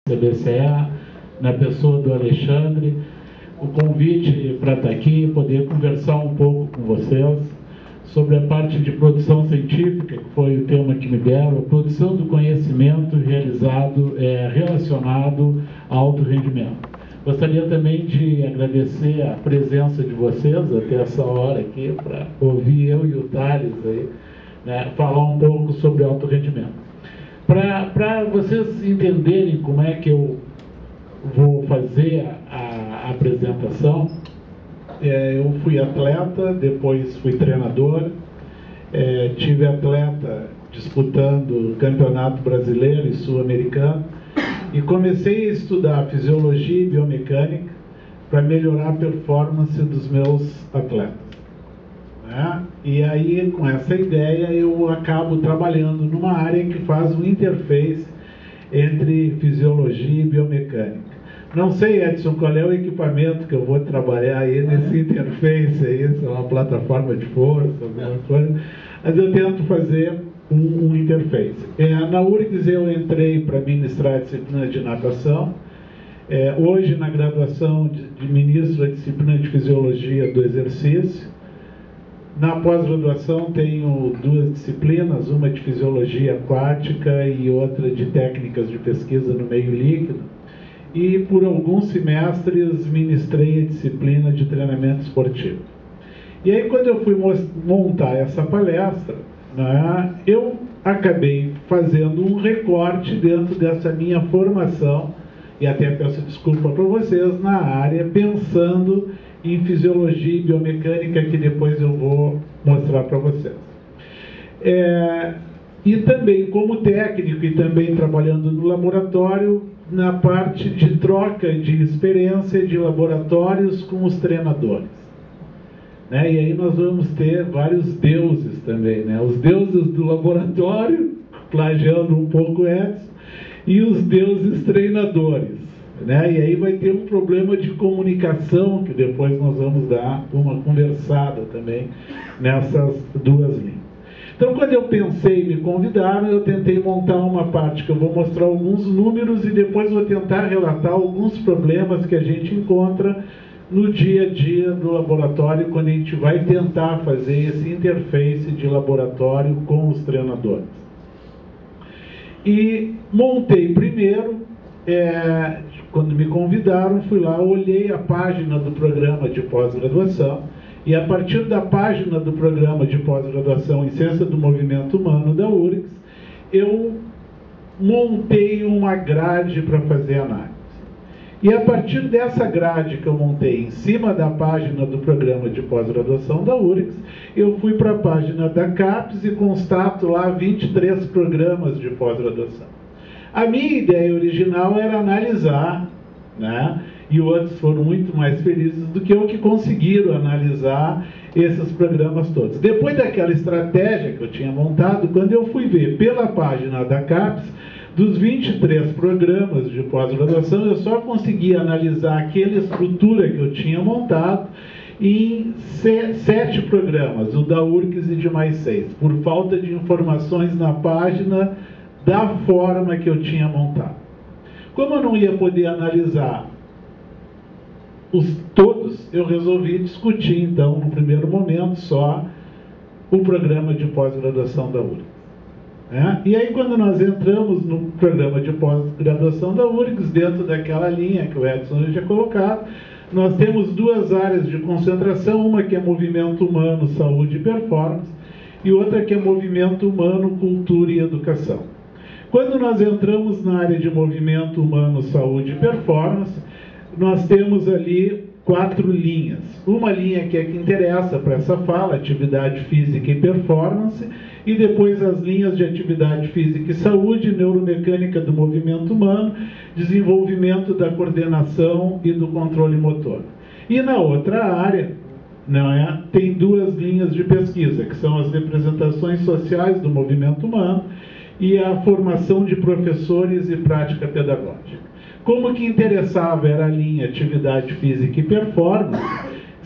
CBCE, na pessoa do Alexandre, o convite para estar aqui e poder conversar um pouco com vocês sobre a parte de produção científica, que foi o tema que me deram, a produção do conhecimento relacionado ao alto rendimento. Gostaria também de agradecer a presença de vocês até essa hora aqui, para ouvir eu e o Thales aí, né, falar um pouco sobre alto rendimento. Para vocês entenderem como é que eu vou fazer a apresentação, eu fui atleta, depois fui treinador, tive atleta disputando o Campeonato Brasileiro e Sul-Americano e comecei a estudar Fisiologia e Biomecânica para melhorar a performance dos meus atletas. E aí, com essa ideia, eu acabo trabalhando numa área que faz um interface entre Fisiologia e Biomecânica. Não sei, Edson, qual é o equipamento que eu vou trabalhar aí nesse interface aí, se é uma plataforma de força, alguma coisa, mas eu tento fazer um interface. Na URGS eu entrei para ministrar a disciplina de natação. Hoje, na graduação de ministro a disciplina de Fisiologia do Exercício. Na pós-graduação tenho duas disciplinas, uma de Fisiologia Aquática e outra de Técnicas de Pesquisa no Meio Líquido. E por alguns semestres ministrei a disciplina de Treinamento Esportivo. E aí, quando eu fui montar essa palestra, né, eu acabei fazendo um recorte dentro dessa minha formação, e até peço desculpa para vocês, na área, pensando em Fisiologia e Biomecânica, que depois eu vou mostrar para vocês. E também como técnico e também trabalhando no laboratório, na parte de troca de experiência de laboratórios com os treinadores. E aí nós vamos ter vários deuses também, né? Os deuses do laboratório, plagiando um pouco Edson, e os deuses treinadores. E aí vai ter um problema de comunicação, que depois nós vamos dar uma conversada também nessas duas linhas. Então, quando eu pensei e me convidaram, eu tentei montar uma parte que eu vou mostrar alguns números e depois vou tentar relatar alguns problemas que a gente encontra no dia a dia do laboratório, quando a gente vai tentar fazer esse interface de laboratório com os treinadores. E montei primeiro, quando me convidaram, fui lá, olhei a página do programa de pós-graduação, e a partir da página do programa de pós-graduação em Ciência do Movimento Humano da URGS, eu montei uma grade para fazer análise. E a partir dessa grade que eu montei em cima da página do programa de pós-graduação da URGS, eu fui para a página da CAPES e constato lá 23 programas de pós-graduação. A minha ideia original era analisar, né? E outros foram muito mais felizes do que eu, que conseguiram analisar esses programas todos. Depois daquela estratégia que eu tinha montado, quando eu fui ver pela página da CAPES, dos 23 programas de pós-graduação, eu só consegui analisar aquela estrutura que eu tinha montado em 7 programas, o da URGS e de mais 6, por falta de informações na página da forma que eu tinha montado. Como eu não ia poder analisar todos, eu resolvi discutir, então, no primeiro momento, só o programa de pós-graduação da URGS. E aí, quando nós entramos no programa de pós-graduação da URGS, dentro daquela linha que o Edson já tinha colocado, nós temos duas áreas de concentração, uma que é movimento humano, saúde e performance, e outra que é movimento humano, cultura e educação. Quando nós entramos na área de movimento humano, saúde e performance, nós temos ali 4 linhas. Uma linha que é que interessa para essa fala, atividade física e performance, e depois as linhas de atividade física e saúde, neuromecânica do movimento humano, desenvolvimento da coordenação e do controle motor. E na outra área, tem 2 linhas de pesquisa, que são as representações sociais do movimento humano e a formação de professores e prática pedagógica. Como que interessava era a linha atividade física e performance,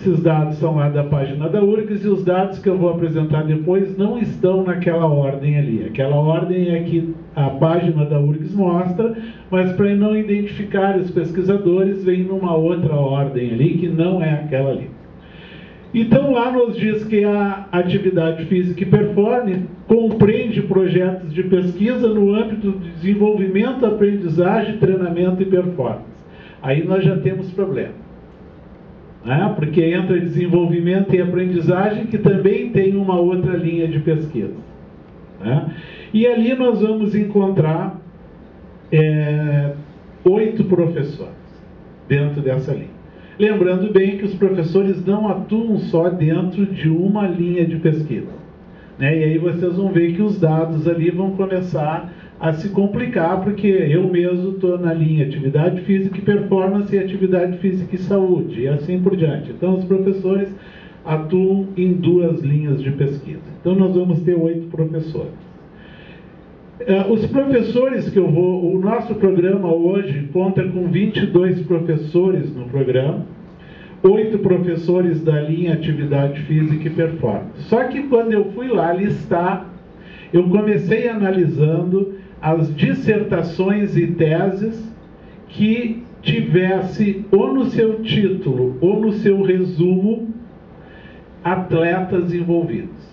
Esses dados são lá da página da URGS, e os dados que eu vou apresentar depois não estão naquela ordem ali. Aquela ordem é que a página da URGS mostra, mas para não identificar os pesquisadores, vem numa outra ordem ali, que não é aquela ali. Então lá nos diz que a atividade física e performance compreende projetos de pesquisa no âmbito de desenvolvimento, aprendizagem, treinamento e performance. Aí nós já temos problema, né? Porque entra desenvolvimento e aprendizagem, que também tem uma outra linha de pesquisa, né? E ali nós vamos encontrar 8 professores dentro dessa linha. Lembrando bem que os professores não atuam só dentro de uma linha de pesquisa, né? E aí vocês vão ver que os dados ali vão começar a se complicar, porque eu mesmo estou na linha atividade física e performance e atividade física e saúde, e assim por diante. Então os professores atuam em 2 linhas de pesquisa. Então nós vamos ter 8 professores. Os professores que o nosso programa hoje conta com 22 professores no programa, 8 professores da linha atividade física e performance. Só que quando eu fui lá listar, eu comecei analisando as dissertações e teses que tivesse ou no seu título ou no seu resumo atletas envolvidos.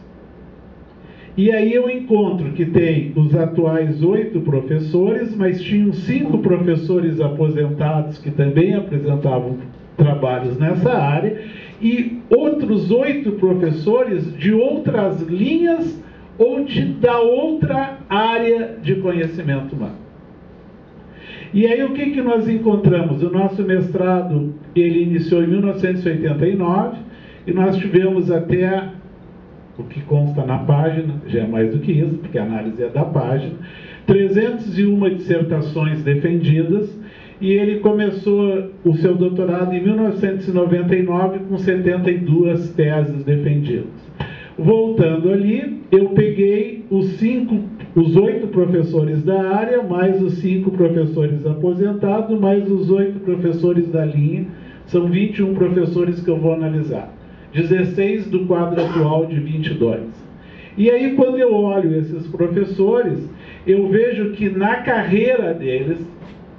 E aí eu encontro que tem os atuais 8 professores, mas tinham 5 professores aposentados que também apresentavam trabalhos nessa área, e outros 8 professores de outras linhas ou da outra área de conhecimento humano. E aí o que nós encontramos? O nosso mestrado, ele iniciou em 1989, e nós tivemos até, o que consta na página, já é mais do que isso, porque a análise é da página, 301 dissertações defendidas, e ele começou o seu doutorado em 1999 com 72 teses defendidas. Voltando ali, eu peguei os 8 professores da área, mais os 5 professores aposentados, mais os 8 professores da linha, são 21 professores que eu vou analisar. 16 do quadro atual de 22. E aí, quando eu olho esses professores, eu vejo que na carreira deles,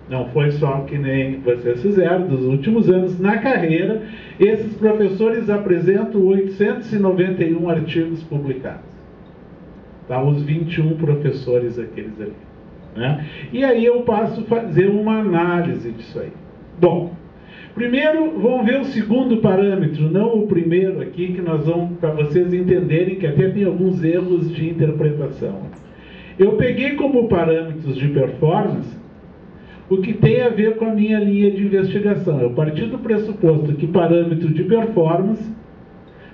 não foi só que nem vocês fizeram dos últimos anos, na carreira, esses professores apresentam 891 artigos publicados. Tá? Os 21 professores aqueles ali, né? E aí eu passo a fazer uma análise disso aí. Bom, primeiro, vamos ver o segundo parâmetro, não o primeiro aqui, que nós vamos, para vocês entenderem que até tem alguns erros de interpretação. Eu peguei como parâmetros de performance o que tem a ver com a minha linha de investigação. Eu parti do pressuposto que parâmetros de performance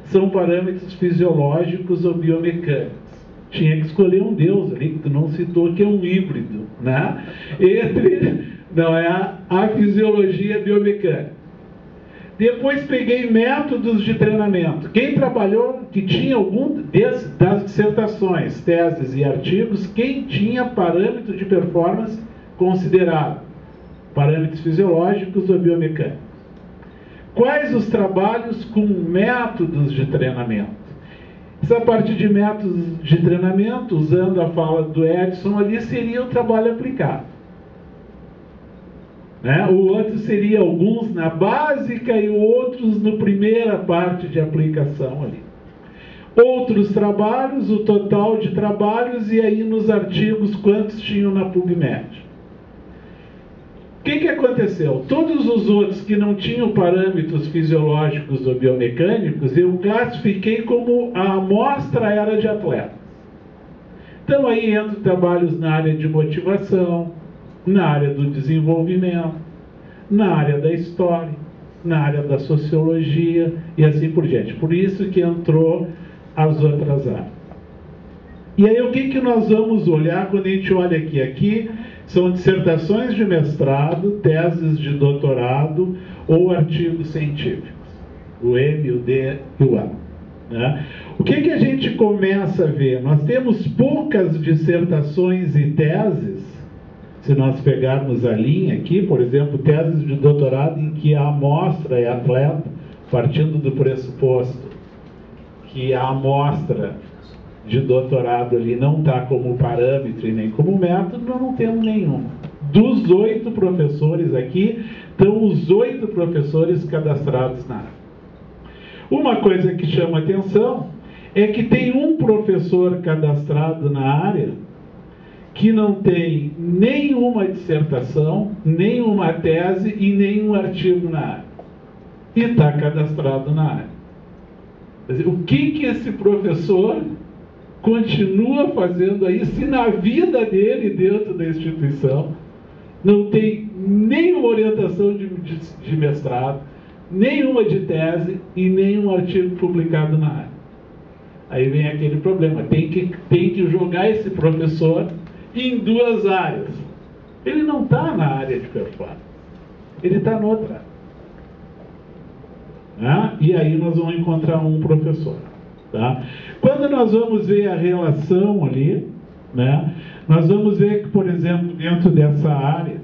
são parâmetros fisiológicos ou biomecânicos. Tinha que escolher um Deus ali, que tu não citou, que é um híbrido, né? Entre, não é a fisiologia biomecânica. Depois peguei métodos de treinamento. Quem trabalhou, que tinha algum das dissertações, teses e artigos, quem tinha parâmetro de performance considerado? Parâmetros fisiológicos ou biomecânicos. Quais os trabalhos com métodos de treinamento? Essa parte de métodos de treinamento, usando a fala do Edson ali, seria o trabalho aplicado, né? O outro seria alguns na básica e outros na primeira parte de aplicação ali. Outros trabalhos, o total de trabalhos, e aí nos artigos quantos tinham na PubMed. O que aconteceu? Todos os outros que não tinham parâmetros fisiológicos ou biomecânicos, eu classifiquei como a amostra era de atletas. Então aí entram trabalhos na área de motivação, na área do desenvolvimento, na área da história, na área da sociologia e assim por diante. Por isso que entrou as outras áreas. E aí o que nós vamos olhar quando a gente olha aqui? Aqui são dissertações de mestrado, teses de doutorado ou artigos científicos. O M, o D e o A, né? O que a gente começa a ver? Nós temos poucas dissertações e teses. Se nós pegarmos a linha aqui, por exemplo, teses de doutorado em que a amostra é atleta, partindo do pressuposto que a amostra de doutorado ali não está como parâmetro e nem como método, nós não temos nenhuma. Dos 8 professores aqui, estão os 8 professores cadastrados na área. Uma coisa que chama atenção é que tem um professor cadastrado na área que não tem nenhuma dissertação, nenhuma tese e nenhum artigo na área. E está cadastrado na área. Quer dizer, o que esse professor continua fazendo aí, se na vida dele, dentro da instituição, não tem nenhuma orientação de mestrado, nenhuma de tese e nenhum artigo publicado na área? Aí vem aquele problema, tem que jogar esse professor em 2 áreas. Ele não está na área de performance, ele está noutra. E aí nós vamos encontrar um professor. Tá? Quando nós vamos ver a relação ali, né, nós vamos ver que, por exemplo, dentro dessa área,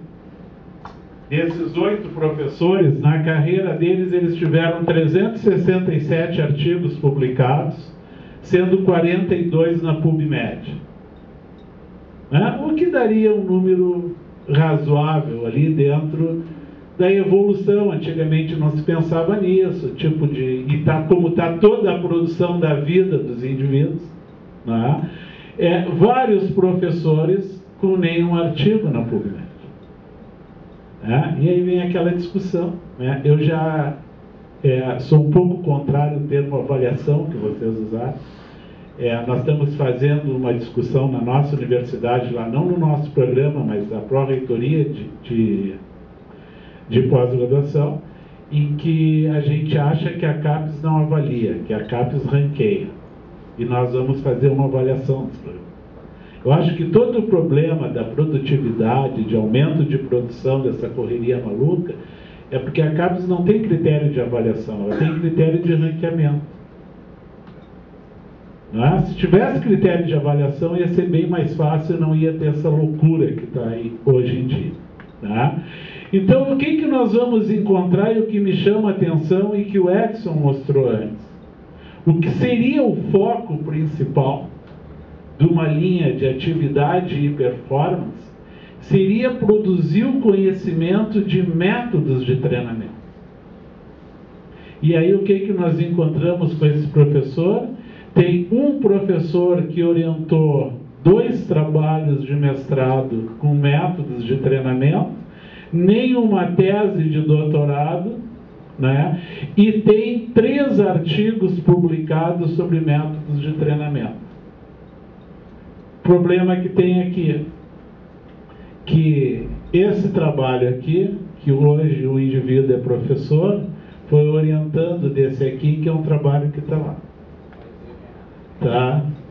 desses 8 professores, na carreira deles, eles tiveram 367 artigos publicados, sendo 42 na PubMed. O que daria um número razoável ali dentro da evolução. Antigamente não se pensava nisso, tipo de... E como está toda a produção da vida dos indivíduos, né? Vários professores com nenhum artigo na PubMed. E aí vem aquela discussão. Eu já sou um pouco contrário ao termo avaliação que vocês usaram. Nós estamos fazendo uma discussão na nossa universidade, lá não no nosso programa, mas na pró-reitoria de pós-graduação, em que a gente acha que a CAPES não avalia, que a CAPES ranqueia. E nós vamos fazer uma avaliação desse programa. Eu acho que todo o problema da produtividade, de aumento de produção dessa correria maluca, é porque a CAPES não tem critério de avaliação, ela tem critério de ranqueamento. Se tivesse critério de avaliação, ia ser bem mais fácil, não ia ter essa loucura que está aí hoje em dia. Então, o que nós vamos encontrar, e o que me chama a atenção e que o Edson mostrou antes? O que seria o foco principal de uma linha de atividade e performance seria produzir o conhecimento de métodos de treinamento. E aí, o que nós encontramos com esse professor? Tem um professor que orientou 2 trabalhos de mestrado com métodos de treinamento, nenhuma tese de doutorado, e tem 3 artigos publicados sobre métodos de treinamento. O problema que tem aqui, que esse trabalho aqui, que hoje o indivíduo é professor, foi orientando desse aqui, que é um trabalho que está lá.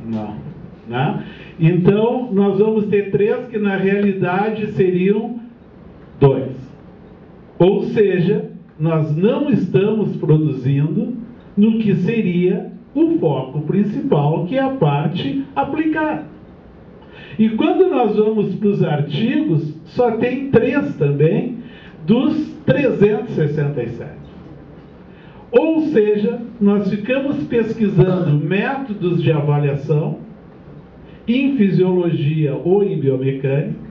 Não. Então, nós vamos ter 3 que na realidade seriam 2. Ou seja, nós não estamos produzindo no que seria o foco principal, que é a parte aplicada. E quando nós vamos para os artigos, só tem 3 também dos 367. Ou seja, nós ficamos pesquisando métodos de avaliação em fisiologia ou em biomecânica,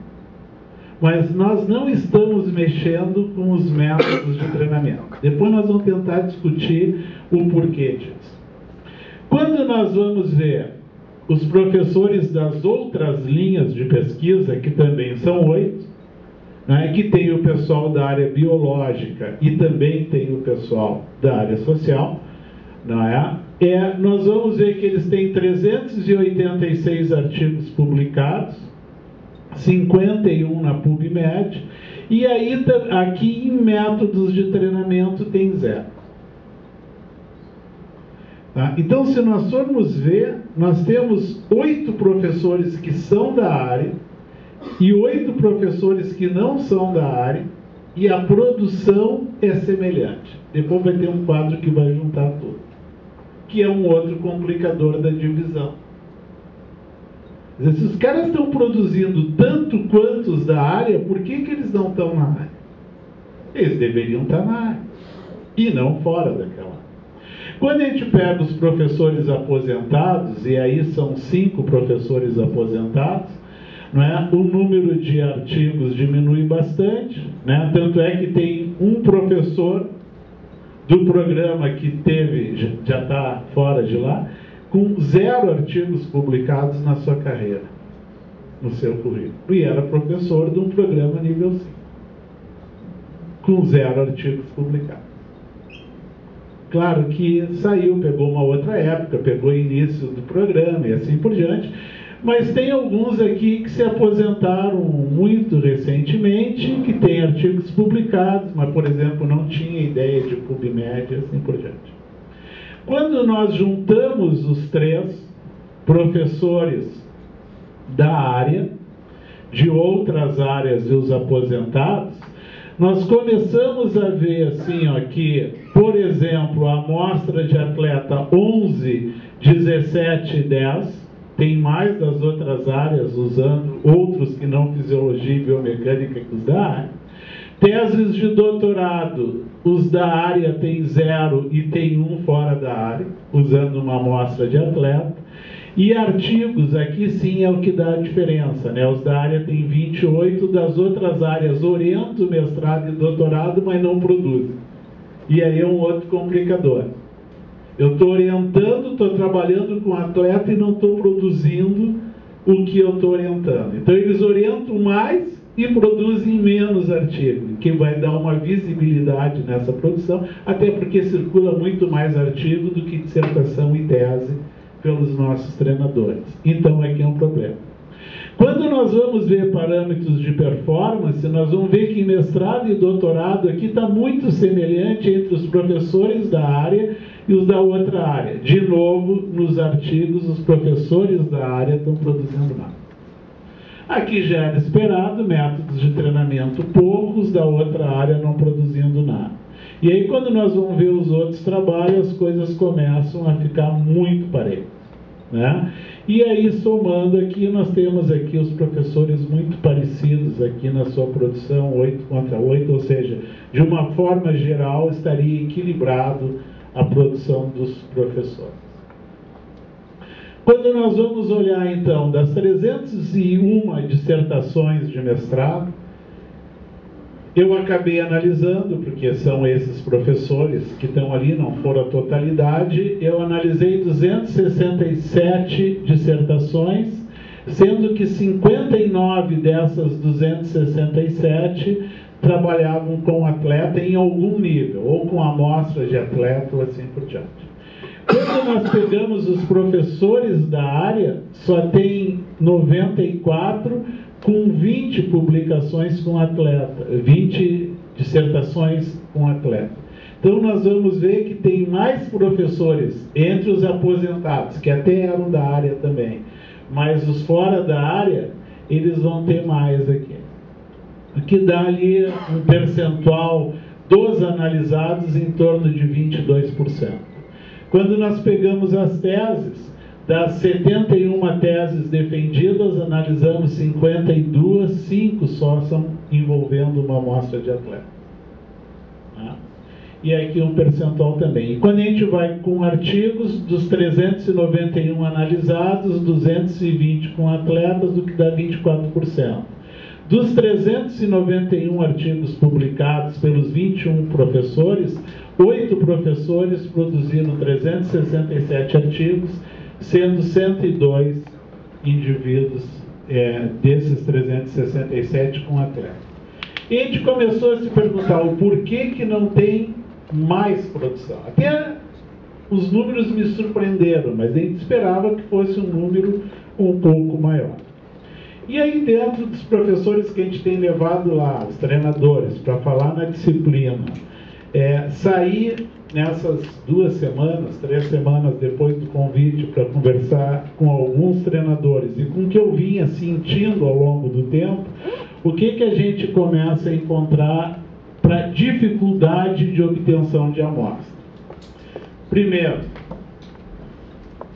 mas nós não estamos mexendo com os métodos de treinamento. Depois nós vamos tentar discutir o porquê disso. Quando nós vamos ver os professores das outras linhas de pesquisa, que também são 8, que tem o pessoal da área biológica e também tem o pessoal da área social, nós vamos ver que eles têm 386 artigos publicados, 51 na PubMed, e aí aqui em métodos de treinamento tem 0. Então, se nós formos ver, nós temos 8 professores que são da área e 8 professores que não são da área, e a produção é semelhante. Depois vai ter um quadro que vai juntar tudo, que é um outro complicador da divisão. Quer dizer, se os caras estão produzindo tanto quanto os da área, por que eles não estão na área? Eles deveriam estar na área. e não fora daquela área. Quando a gente pega os professores aposentados, e aí são 5 professores aposentados, não é? O número de artigos diminui bastante, né? Tanto é que tem um professor do programa que já está fora de lá, com 0 artigos publicados na sua carreira, no seu currículo. E era professor de um programa nível 5, com 0 artigos publicados. Claro que saiu, pegou uma outra época, pegou o início do programa e assim por diante, mas tem alguns aqui que se aposentaram muito recentemente, que têm artigos publicados, mas, por exemplo, não tinha ideia de PubMed e assim por diante. Quando nós juntamos os 3 professores da área, de outras áreas e os aposentados, nós começamos a ver assim, ó, que, por exemplo, a amostra de atleta 11, 17 e 10, tem mais das outras áreas, usando outros que não fisiologia e biomecânica que os da área. Teses de doutorado, os da área tem 0 e tem 1 fora da área, usando uma amostra de atleta. E artigos, aqui sim é o que dá a diferença, né? Os da área tem 28, das outras áreas orientam mestrado e doutorado, mas não produzem. E aí é um outro complicador. Eu estou orientando, estou trabalhando com atleta e não estou produzindo o que eu estou orientando. Então eles orientam mais e produzem menos artigos, que vai dar uma visibilidade nessa produção, até porque circula muito mais artigo do que dissertação e tese pelos nossos treinadores. Então aqui é um problema. Quando nós vamos ver parâmetros de performance, nós vamos ver que em mestrado e doutorado aqui está muito semelhante entre os professores da área e os da outra área. De novo, nos artigos, os professores da área estão produzindo mais. Aqui já era esperado, métodos de treinamento poucos, da outra área não produzindo nada. E aí, quando nós vamos ver os outros trabalhos, as coisas começam a ficar muito parelhas, né? E aí, somando aqui, nós temos aqui os professores muito parecidos aqui na sua produção, 8 contra 8, ou seja, de uma forma geral, estaria equilibrado a produção dos professores. Quando nós vamos olhar, então, das 301 dissertações de mestrado, eu acabei analisando, porque são esses professores que estão ali, não foram a totalidade, eu analisei 267 dissertações, sendo que 59 dessas 267 trabalhavam com atleta em algum nível, ou com amostra de atleta, ou assim por diante. Quando nós pegamos os professores da área, só tem 94 com 20 publicações com atleta, 20 dissertações com atleta. Então nós vamos ver que tem mais professores entre os aposentados, que até eram da área também, mas os fora da área, eles vão ter mais aqui. O que dá ali um percentual dos analisados em torno de 22%. Quando nós pegamos as teses, das 71 teses defendidas, analisamos 52, 5 só são envolvendo uma amostra de atleta. E aqui um percentual também. E quando a gente vai com artigos, dos 391 analisados, 220 com atletas, o que dá 24%. Dos 391 artigos publicados pelos 21 professores, 8 professores produziram 367 artigos, sendo 102 indivíduos desses 367 com atleta. E a gente começou a se perguntar o porquê que não tem mais produção. Até os números me surpreenderam, mas a gente esperava que fosse um número um pouco maior. E aí, dentro dos professores que a gente tem levado lá, os treinadores, para falar na disciplina, sair nessas 2 semanas, 3 semanas depois do convite para conversar com alguns treinadores e com o que eu vinha sentindo ao longo do tempo, o que a gente começa a encontrar para dificuldade de obtenção de amostra? Primeiro,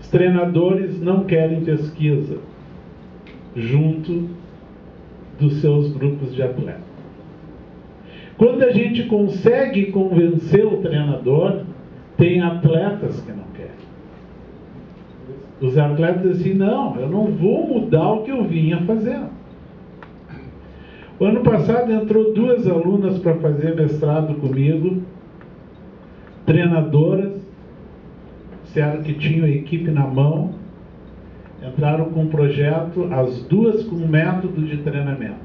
os treinadores não querem pesquisa junto dos seus grupos de atletas. Quando a gente consegue convencer o treinador, tem atletas que não querem. Os atletas dizem assim, não, eu não vou mudar o que eu vinha fazendo. O ano passado entrou 2 alunas para fazer mestrado comigo, treinadoras, disseram que tinham a equipe na mão, entraram com um projeto, as 2 com um método de treinamento.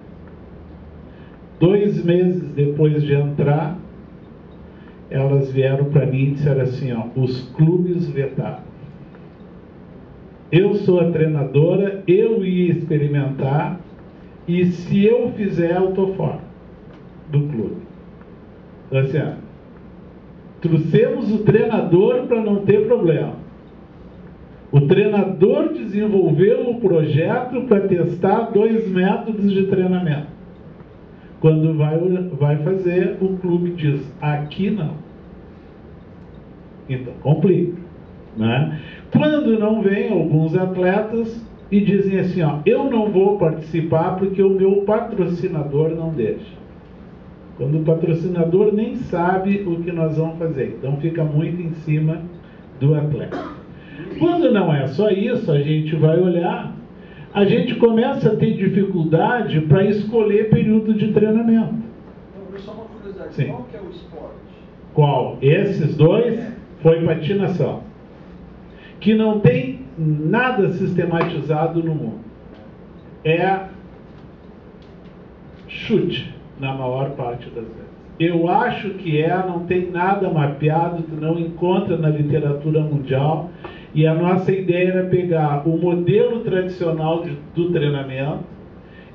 2 meses depois de entrar, elas vieram para mim e disseram assim, ó, os clubes vetaram. Eu sou a treinadora, eu ia experimentar, e se eu fizer, eu estou fora do clube. Então, assim, ó, trouxemos o treinador para não ter problema. O treinador desenvolveu o projeto para testar 2 métodos de treinamento. Quando vai fazer, o clube diz, aqui não. Então, complica, né? Quando não vem alguns atletas e dizem assim, ó, eu não vou participar porque o meu patrocinador não deixa. Quando o patrocinador nem sabe o que nós vamos fazer. Então fica muito em cima do atleta. Quando não é só isso, a gente vai olhar, a gente começa a ter dificuldade para escolher período de treinamento. Então, só uma curiosidade, sim. Qual que é o esporte? Qual? Esses 2 foi patinação. Que não tem nada sistematizado no mundo. É chute, na maior parte das vezes. Eu acho que não tem nada mapeado, tu não encontra na literatura mundial, e a nossa ideia era pegar o modelo tradicional do treinamento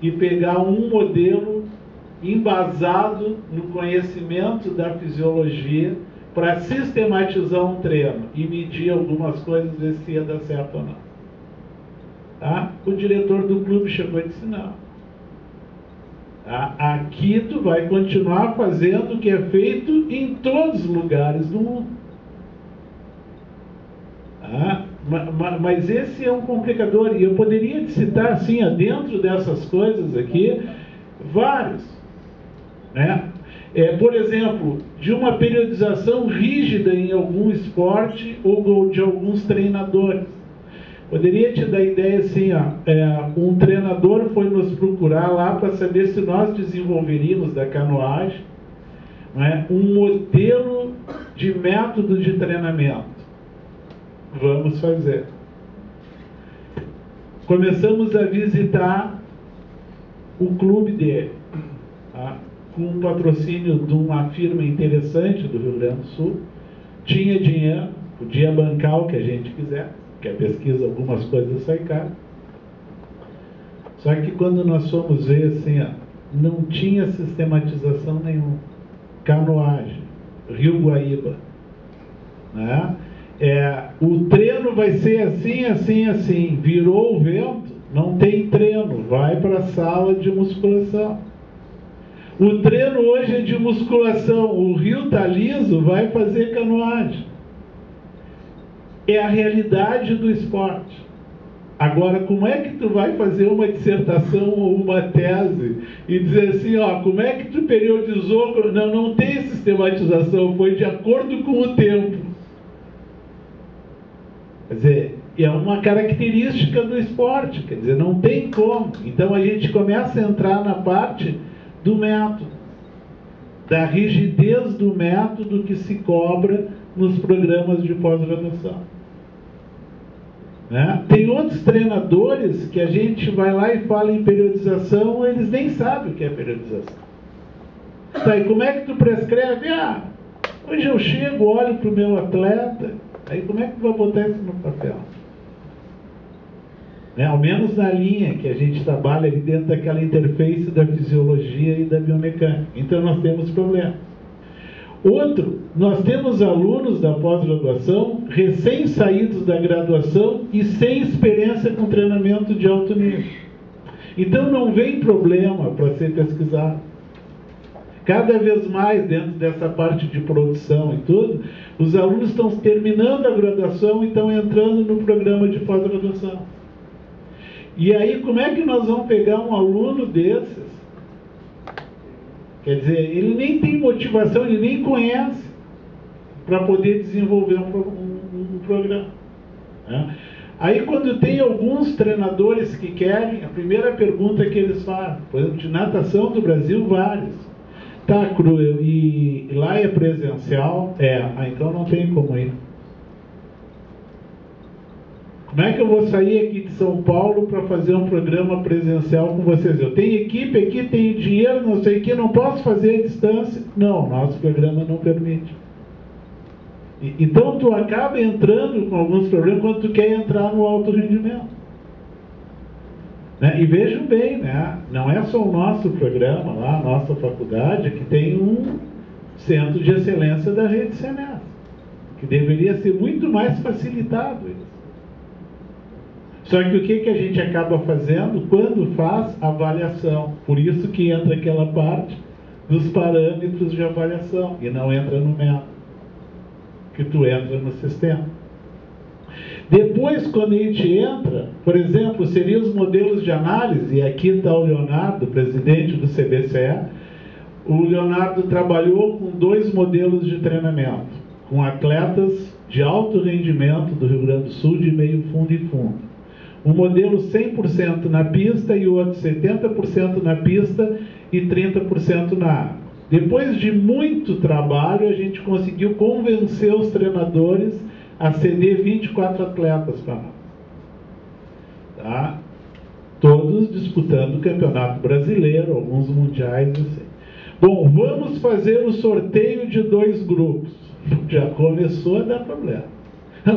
e pegar um modelo embasado no conhecimento da fisiologia para sistematizar um treino e medir algumas coisas, ver se ia dar certo ou não. Tá? O diretor do clube chegou e disse, não. Tá? Aqui tu vai continuar fazendo o que é feito em todos os lugares do mundo. Tá? Mas esse é um complicador, e eu poderia te citar assim, dentro dessas coisas aqui, vários. Né? Por exemplo, de uma periodização rígida em algum esporte ou de alguns treinadores. Poderia te dar ideia assim, um treinador foi nos procurar lá para saber se nós desenvolveríamos da canoagem, né, um modelo de método de treinamento. Vamos fazer. Começamos a visitar o clube dele, tá? Com um patrocínio de uma firma interessante do Rio Grande do Sul, tinha dinheiro, podia bancar o que a gente quiser, porque a pesquisa, algumas coisas saem caro. Só que quando nós fomos ver, assim, não tinha sistematização nenhuma. Canoagem, Rio Guaíba, né? O treino vai ser assim, assim, assim. Virou o vento, não tem treino, vai para a sala de musculação. O treino hoje é de musculação, o rio está liso, vai fazer canoagem. É a realidade do esporte. Agora, como é que tu vai fazer uma dissertação ou uma tese e dizer assim, como é que tu periodizou? Não tem sistematização, foi de acordo com o tempo. Quer dizer, é uma característica do esporte, quer dizer, não tem como. Então a gente começa a entrar na parte do método, da rigidez do método que se cobra nos programas de pós-graduação. Né? Tem outros treinadores que a gente vai lá e fala em periodização, eles nem sabem o que é periodização. Tá, e como é que tu prescreve? Hoje eu chego, olho para o meu atleta, aí como é que tu vai botar isso no papel? Né? Ao menos na linha que a gente trabalha ali dentro daquela interface da fisiologia e da biomecânica. Então nós temos problema. Outro, nós temos alunos da pós-graduação recém-saídos da graduação e sem experiência com treinamento de alto nível. Então não vem problema para ser pesquisado. Cada vez mais dentro dessa parte de produção e tudo, os alunos estão terminando a graduação e estão entrando no programa de pós-graduação. E aí como é que nós vamos pegar um aluno desses Quer dizer, ele nem tem motivação, ele nem conhece para poder desenvolver um programa. Né? Aí quando tem alguns treinadores que querem, a primeira pergunta que eles fazem, por exemplo, de natação do Brasil, vários. Tá, Cru, e lá é presencial? Então não tem como ir. Como é que eu vou sair aqui de São Paulo para fazer um programa presencial com vocês? Eu tenho equipe aqui, tenho dinheiro, não sei o que, não posso fazer à distância? Não, nosso programa não permite. Então tu acaba entrando com alguns problemas quando tu quer entrar no alto rendimento. Né? E vejam bem, né? Não é só o nosso programa lá, a nossa faculdade, que tem um centro de excelência da rede Senes, que deveria ser muito mais facilitado isso. Só que o que a gente acaba fazendo quando faz avaliação? Por isso que entra aquela parte dos parâmetros de avaliação e não entra no método, que tu entra no sistema. Depois, quando a gente entra, por exemplo, seriam os modelos de análise, e aqui está o Leonardo, presidente do CBCE. O Leonardo trabalhou com 2 modelos de treinamento, com atletas de alto rendimento do Rio Grande do Sul, de meio fundo e fundo. Um modelo 100% na pista e o outro 70% na pista e 30% na água. Depois de muito trabalho, a gente conseguiu convencer os treinadores a ceder 24 atletas para nós. Tá? Todos disputando o Campeonato Brasileiro, alguns mundiais, assim. Bom, vamos fazer o sorteio de 2 grupos. Já começou a dar problema.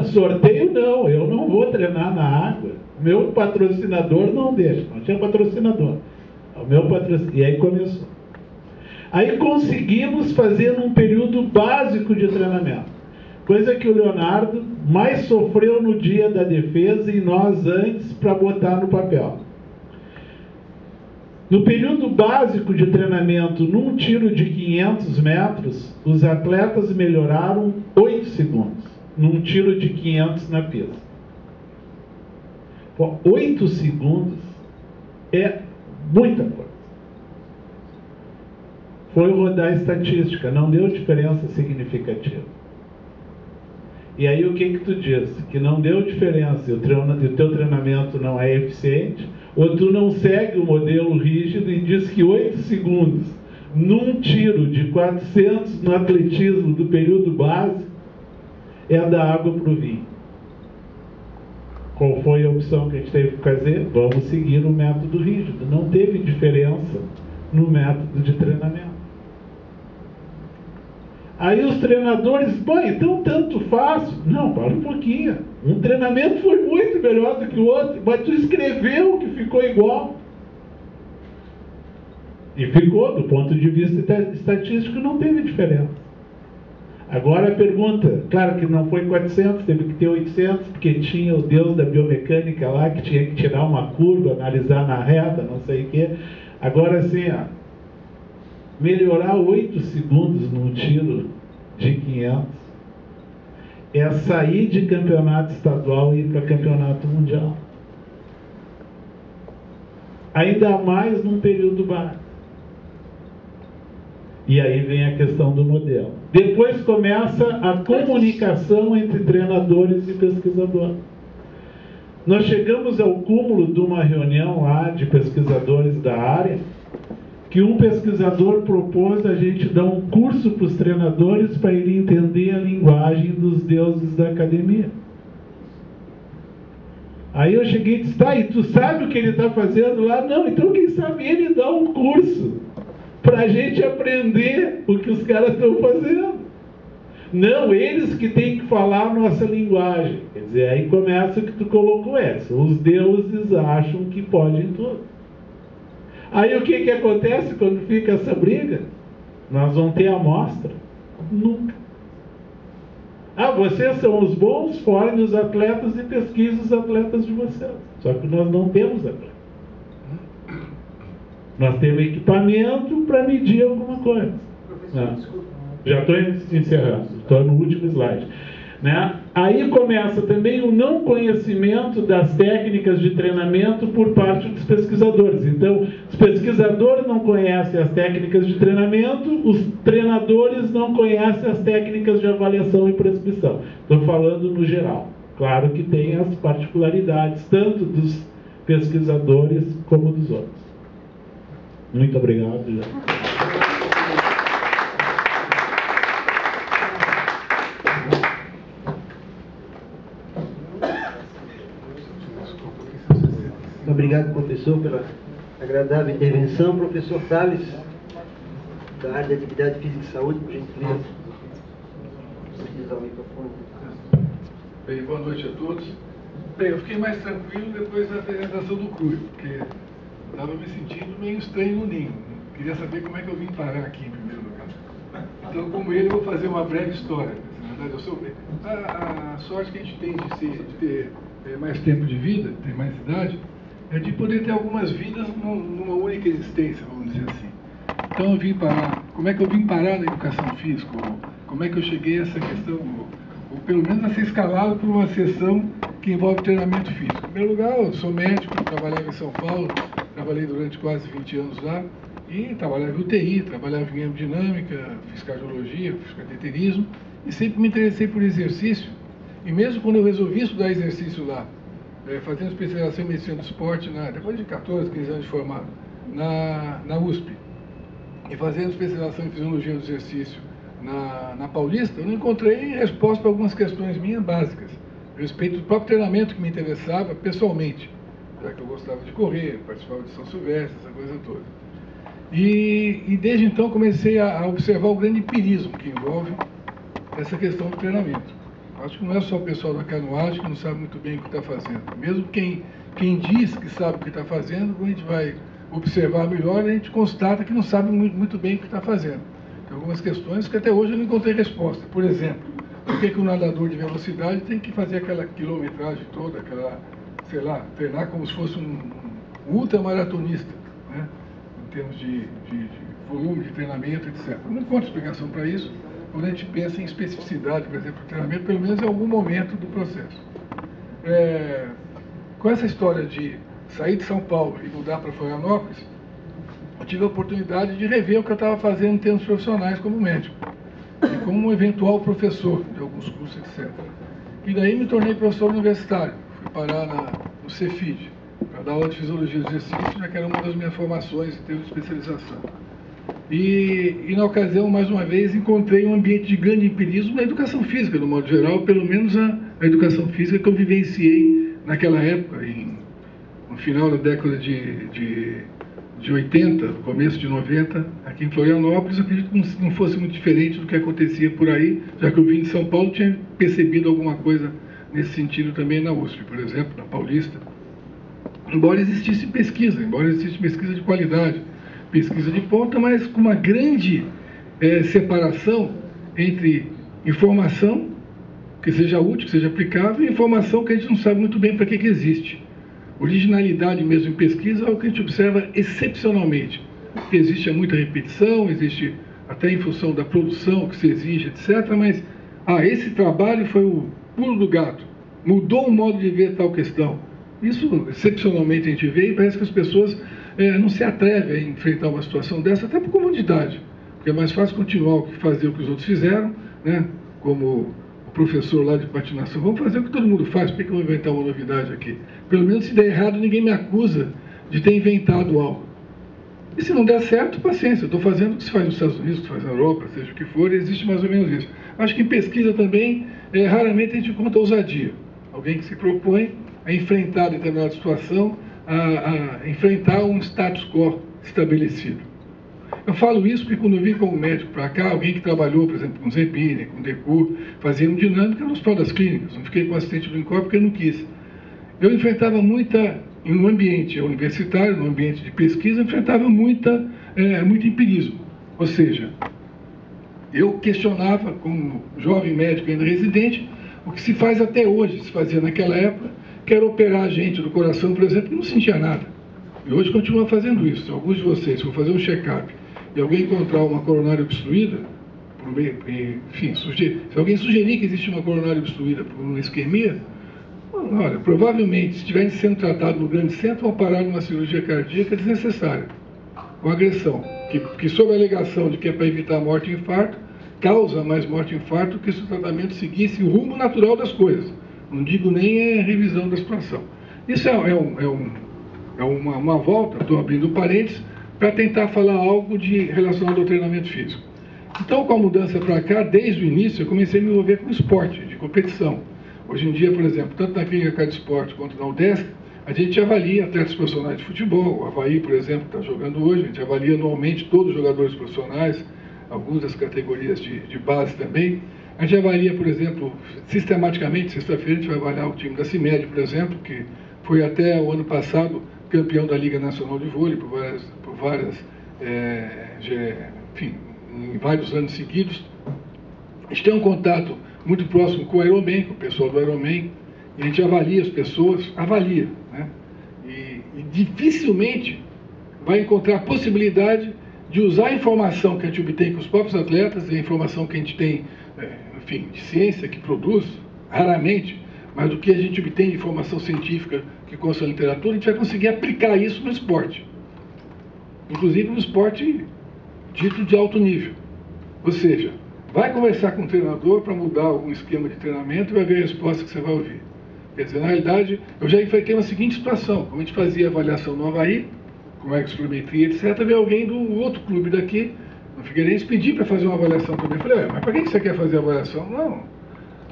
Sorteio não, eu não vou treinar na água. Meu patrocinador não deixa, não tinha patrocinador. E aí começou. Aí conseguimos fazer num período básico de treinamento. Coisa que o Leonardo mais sofreu no dia da defesa e nós antes para botar no papel. No período básico de treinamento, num tiro de 500 metros, os atletas melhoraram 8 segundos, num tiro de 500 na pista. 8 segundos é muita coisa. Foi rodar a estatística, não deu diferença significativa. E aí o que tu diz? Que não deu diferença, o teu treinamento não é eficiente, ou tu não segue o modelo rígido e diz que 8 segundos num tiro de 400 no atletismo do período básico é da água para o vinho. Qual foi a opção que a gente teve que fazer? Vamos seguir o método rígido. Não teve diferença no método de treinamento. Aí os treinadores, bom, então tanto faz. Não, para um pouquinho. Um treinamento foi muito melhor do que o outro, mas tu escreveu que ficou igual. E ficou, do ponto de vista estatístico, não teve diferença. Agora a pergunta, claro que não foi 400, teve que ter 800, porque tinha o deus da biomecânica lá, que tinha que tirar uma curva, analisar na reta, não sei o quê. Agora assim, ó, melhorar 8 segundos num tiro de 500 é sair de campeonato estadual e ir para campeonato mundial. Ainda mais num período básico. E aí vem a questão do modelo. Depois começa a comunicação entre treinadores e pesquisadores. Nós chegamos ao cúmulo de uma reunião lá de pesquisadores da área, que um pesquisador propôs a gente dar um curso para os treinadores para ele entender a linguagem dos deuses da academia. Aí eu cheguei e disse, tá, e tu sabe o que ele está fazendo lá? Não, então quem sabe ele dá um curso para a gente aprender o que os caras estão fazendo. Não, eles que têm que falar a nossa linguagem. Quer dizer, aí começa o que tu colocou essa. Os deuses acham que podem tudo. Aí o que acontece quando fica essa briga? Nós vamos ter amostra? Nunca. Ah, vocês são os bons, forem os atletas e pesquisem os atletas de vocês. Só que nós não temos atletas. Nós temos equipamento para medir alguma coisa. Professor, desculpa. Já estou encerrando, estou no último slide. né? Aí começa também o não conhecimento das técnicas de treinamento por parte dos pesquisadores. Então, os pesquisadores não conhecem as técnicas de treinamento, os treinadores não conhecem as técnicas de avaliação e prescrição. Estou falando no geral. Claro que tem as particularidades, tanto dos pesquisadores como dos outros. Muito obrigado. Muito obrigado, professor, pela agradável intervenção. Professor Tales, da área de Atividade Física e Saúde, por gentileza. Utilizar o microfone. Bem, boa noite a todos. Bem, eu fiquei mais tranquilo depois da apresentação do Cruz, porque estava me sentindo meio estranho no ninho. Queria saber como é que eu vim parar aqui, em primeiro lugar. Então, como ele, eu vou fazer uma breve história. Na verdade, eu sou... A sorte que a gente tem de ter mais tempo de vida, ter mais idade, é de poder ter algumas vidas numa única existência, vamos dizer assim. Então, eu vim parar... Como é que eu vim parar na educação física? Como é que eu cheguei a essa questão... ou pelo menos a ser escalado por uma sessão que envolve treinamento físico. Em primeiro lugar, eu sou médico, trabalhava em São Paulo, trabalhei durante quase 20 anos lá, e trabalhava em UTI, trabalhava em hemodinâmica, fiz cardiologia, fiz cateterismo, e sempre me interessei por exercício, e mesmo quando eu resolvi estudar exercício lá, fazendo especialização em medicina do esporte, depois de 14, 15 anos de formado, na USP, e fazendo especialização em fisiologia do exercício na Paulista, eu não encontrei resposta para algumas questões minhas básicas, a respeito do próprio treinamento que me interessava pessoalmente, já que eu gostava de correr, participava de São Silvestre, essa coisa toda. E desde então comecei a observar o grande empirismo que envolve essa questão do treinamento. Acho que não é só o pessoal da canoagem que não sabe muito bem o que está fazendo. Mesmo quem diz que sabe o que está fazendo, quando a gente vai observar melhor, a gente constata que não sabe muito bem o que está fazendo. Tem algumas questões que até hoje eu não encontrei resposta. Por exemplo, por que um nadador de velocidade tem que fazer aquela quilometragem toda, sei lá, treinar como se fosse um ultramaratonista, né? Em termos de volume de treinamento, etc. Eu não encontro explicação para isso quando a gente pensa em especificidade, por exemplo, do treinamento, pelo menos em algum momento do processo. Com essa história de sair de São Paulo e mudar para Florianópolis, eu tive a oportunidade de rever o que eu estava fazendo em termos profissionais como médico, e como um eventual professor de alguns cursos, etc. E daí me tornei professor universitário, fui parar no Cefid, para dar aula de fisiologia do exercício, já que era uma das minhas formações em termos de especialização. E na ocasião, mais uma vez, encontrei um ambiente de grande empirismo na educação física, no modo geral, pelo menos a educação física que eu vivenciei naquela época, no final da década de 80, começo de 90, aqui em Florianópolis. Acredito que não fosse muito diferente do que acontecia por aí, já que eu vim de São Paulo, tinha percebido alguma coisa nesse sentido também na USP, por exemplo, na Paulista. Embora existisse pesquisa de qualidade, pesquisa de ponta, mas com uma grande separação entre informação que seja útil, que seja aplicável, e informação que a gente não sabe muito bem para que existe. Originalidade mesmo em pesquisa é algo que a gente observa excepcionalmente, porque existe muita repetição, existe até em função da produção que se exige, etc. Mas, esse trabalho foi o pulo do gato, mudou o modo de ver tal questão. Isso, excepcionalmente, a gente vê, e parece que as pessoas não se atrevem a enfrentar uma situação dessa, até por comodidade, porque é mais fácil continuar fazer o que os outros fizeram, né? Como o professor lá de patinação, vamos fazer o que todo mundo faz, por que eu vou inventar uma novidade aqui? Pelo menos se der errado, ninguém me acusa de ter inventado algo. E se não der certo, paciência, eu estou fazendo o que se faz nos Estados Unidos, o que se faz na Europa, seja o que for, existe mais ou menos isso. Acho que em pesquisa também, raramente a gente encontra ousadia. Alguém que se propõe a enfrentar determinada situação, a enfrentar um status quo estabelecido. Eu falo isso porque quando eu vim como médico para cá, alguém que trabalhou, por exemplo, com Zepine, com Decur, fazia dinâmica no hospital das clínicas, não fiquei com assistente do INCOR porque eu não quis. Eu enfrentava em um ambiente universitário, num ambiente de pesquisa, enfrentava muito empirismo. Ou seja, eu questionava, como jovem médico ainda residente, o que se faz até hoje, se fazia naquela época, que era operar a gente do coração, por exemplo, que não sentia nada. E hoje continua fazendo isso. Se alguns de vocês for fazer um check-up e alguém encontrar uma coronária obstruída, enfim, se alguém sugerir que existe uma coronária obstruída por uma isquemia, olha, provavelmente, se estiver sendo tratado no grande centro, vão parar numa cirurgia cardíaca desnecessária, com agressão, que sob a alegação de que é para evitar morte e infarto, causa mais morte e infarto que se o tratamento seguisse o rumo natural das coisas. Não digo nem revisão da situação. Isso é uma volta, estou abrindo parênteses, para tentar falar algo relacionado ao treinamento físico. Então, com a mudança para cá, desde o início, eu comecei a me envolver com esporte, de competição. Hoje em dia, por exemplo, tanto na Clínica Cardio Esporte quanto na UDESC, a gente avalia atletas profissionais de futebol. O Avaí, por exemplo, está jogando hoje, a gente avalia anualmente todos os jogadores profissionais, alguns das categorias de base também. A gente avalia, por exemplo, sistematicamente, sexta-feira a gente vai avaliar o time da CIMED, por exemplo, que foi até o ano passado campeão da Liga Nacional de Vôlei enfim, em vários anos seguidos. A gente tem um contato muito próximo com o Ironman, com o pessoal do Ironman, e a gente avalia as pessoas, né? E dificilmente vai encontrar a possibilidade de usar a informação que a gente obtém com os próprios atletas, e a informação que a gente tem, enfim, de ciência que produz, raramente, mas do que a gente obtém de informação científica que consta na literatura, a gente vai conseguir aplicar isso no esporte. Inclusive no esporte dito de alto nível. Ou seja, vai conversar com o treinador para mudar algum esquema de treinamento e vai ver a resposta que você vai ouvir. Quer dizer, na realidade, eu já enfrentei uma seguinte situação. Como a gente fazia avaliação no Avaí, com explorometria, etc., veio alguém do outro clube daqui, no Figueirense, pedir para fazer uma avaliação também. Eu falei, mas para que você quer fazer a avaliação? Não.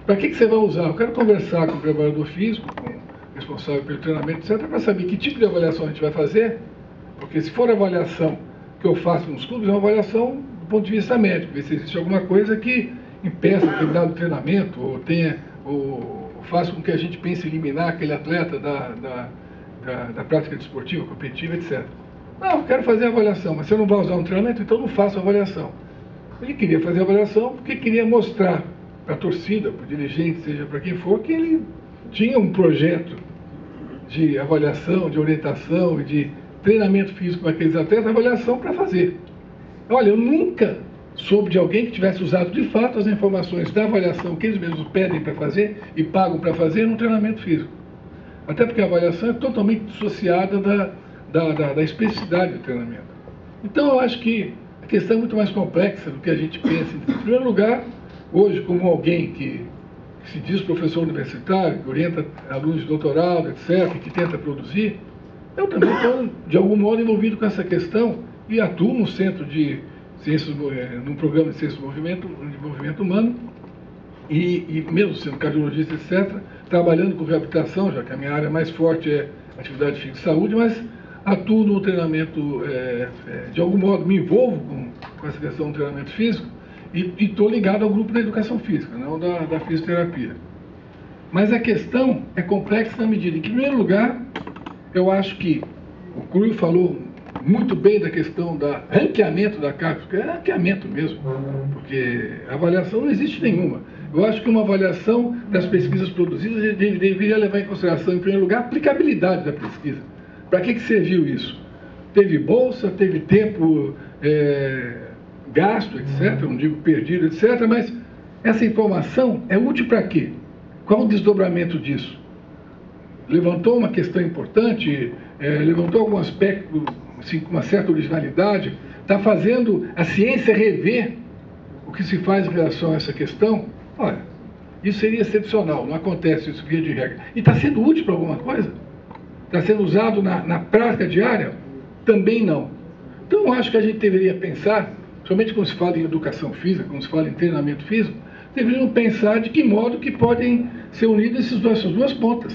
Para que você vai usar? Eu quero conversar com o preparador físico, com o responsável pelo treinamento, etc., para saber que tipo de avaliação a gente vai fazer, porque se for a avaliação que eu faço nos clubes, é uma avaliação do ponto de vista médico, ver se existe alguma coisa que impeça determinado treinamento, ou faça com que a gente pense em eliminar aquele atleta da prática desportiva, competitiva, etc. Não, eu quero fazer a avaliação, mas se eu não vai usar um treinamento, então não faço a avaliação. Ele queria fazer a avaliação porque queria mostrar para a torcida, para o dirigente, seja para quem for, que ele tinha um projeto de avaliação, de orientação e de treinamento físico para aqueles atletas, avaliação para fazer. Olha, eu nunca soube de alguém que tivesse usado de fato as informações da avaliação que eles mesmos pedem para fazer e pagam para fazer no treinamento físico. Até porque a avaliação é totalmente dissociada da especificidade do treinamento. Então, eu acho que a questão é muito mais complexa do que a gente pensa. Em primeiro lugar, hoje, como alguém que se diz professor universitário, que orienta alunos de doutorado, etc., que tenta produzir, eu também estou, de algum modo, envolvido com essa questão e atuo no Centro de Ciências, num programa de Ciências do Movimento Humano, e mesmo sendo cardiologista, etc., trabalhando com reabilitação, já que a minha área mais forte é atividade física e saúde, mas atuo no treinamento, de algum modo, me envolvo com essa questão do treinamento físico e estou ligado ao grupo da educação física, não da fisioterapia. Mas a questão é complexa na medida em que, em primeiro lugar, eu acho que o Cruz falou muito bem da questão do ranqueamento da CAPES, que é ranqueamento mesmo, porque avaliação não existe nenhuma. Eu acho que uma avaliação das pesquisas produzidas deveria levar em consideração, em primeiro lugar, a aplicabilidade da pesquisa. Para que serviu isso? Teve bolsa, teve tempo gasto, etc., não digo perdido, etc., mas essa informação é útil para quê? Qual o desdobramento disso? Levantou uma questão importante, levantou algum aspecto assim, com uma certa originalidade, está fazendo a ciência rever o que se faz em relação a essa questão? Olha, isso seria excepcional, não acontece isso via de regra. E está sendo útil para alguma coisa? Está sendo usado na prática diária? Também não. Então, eu acho que a gente deveria pensar, somente quando se fala em educação física, quando se fala em treinamento físico, deveriam pensar de que modo que podem ser unidas essas duas pontas.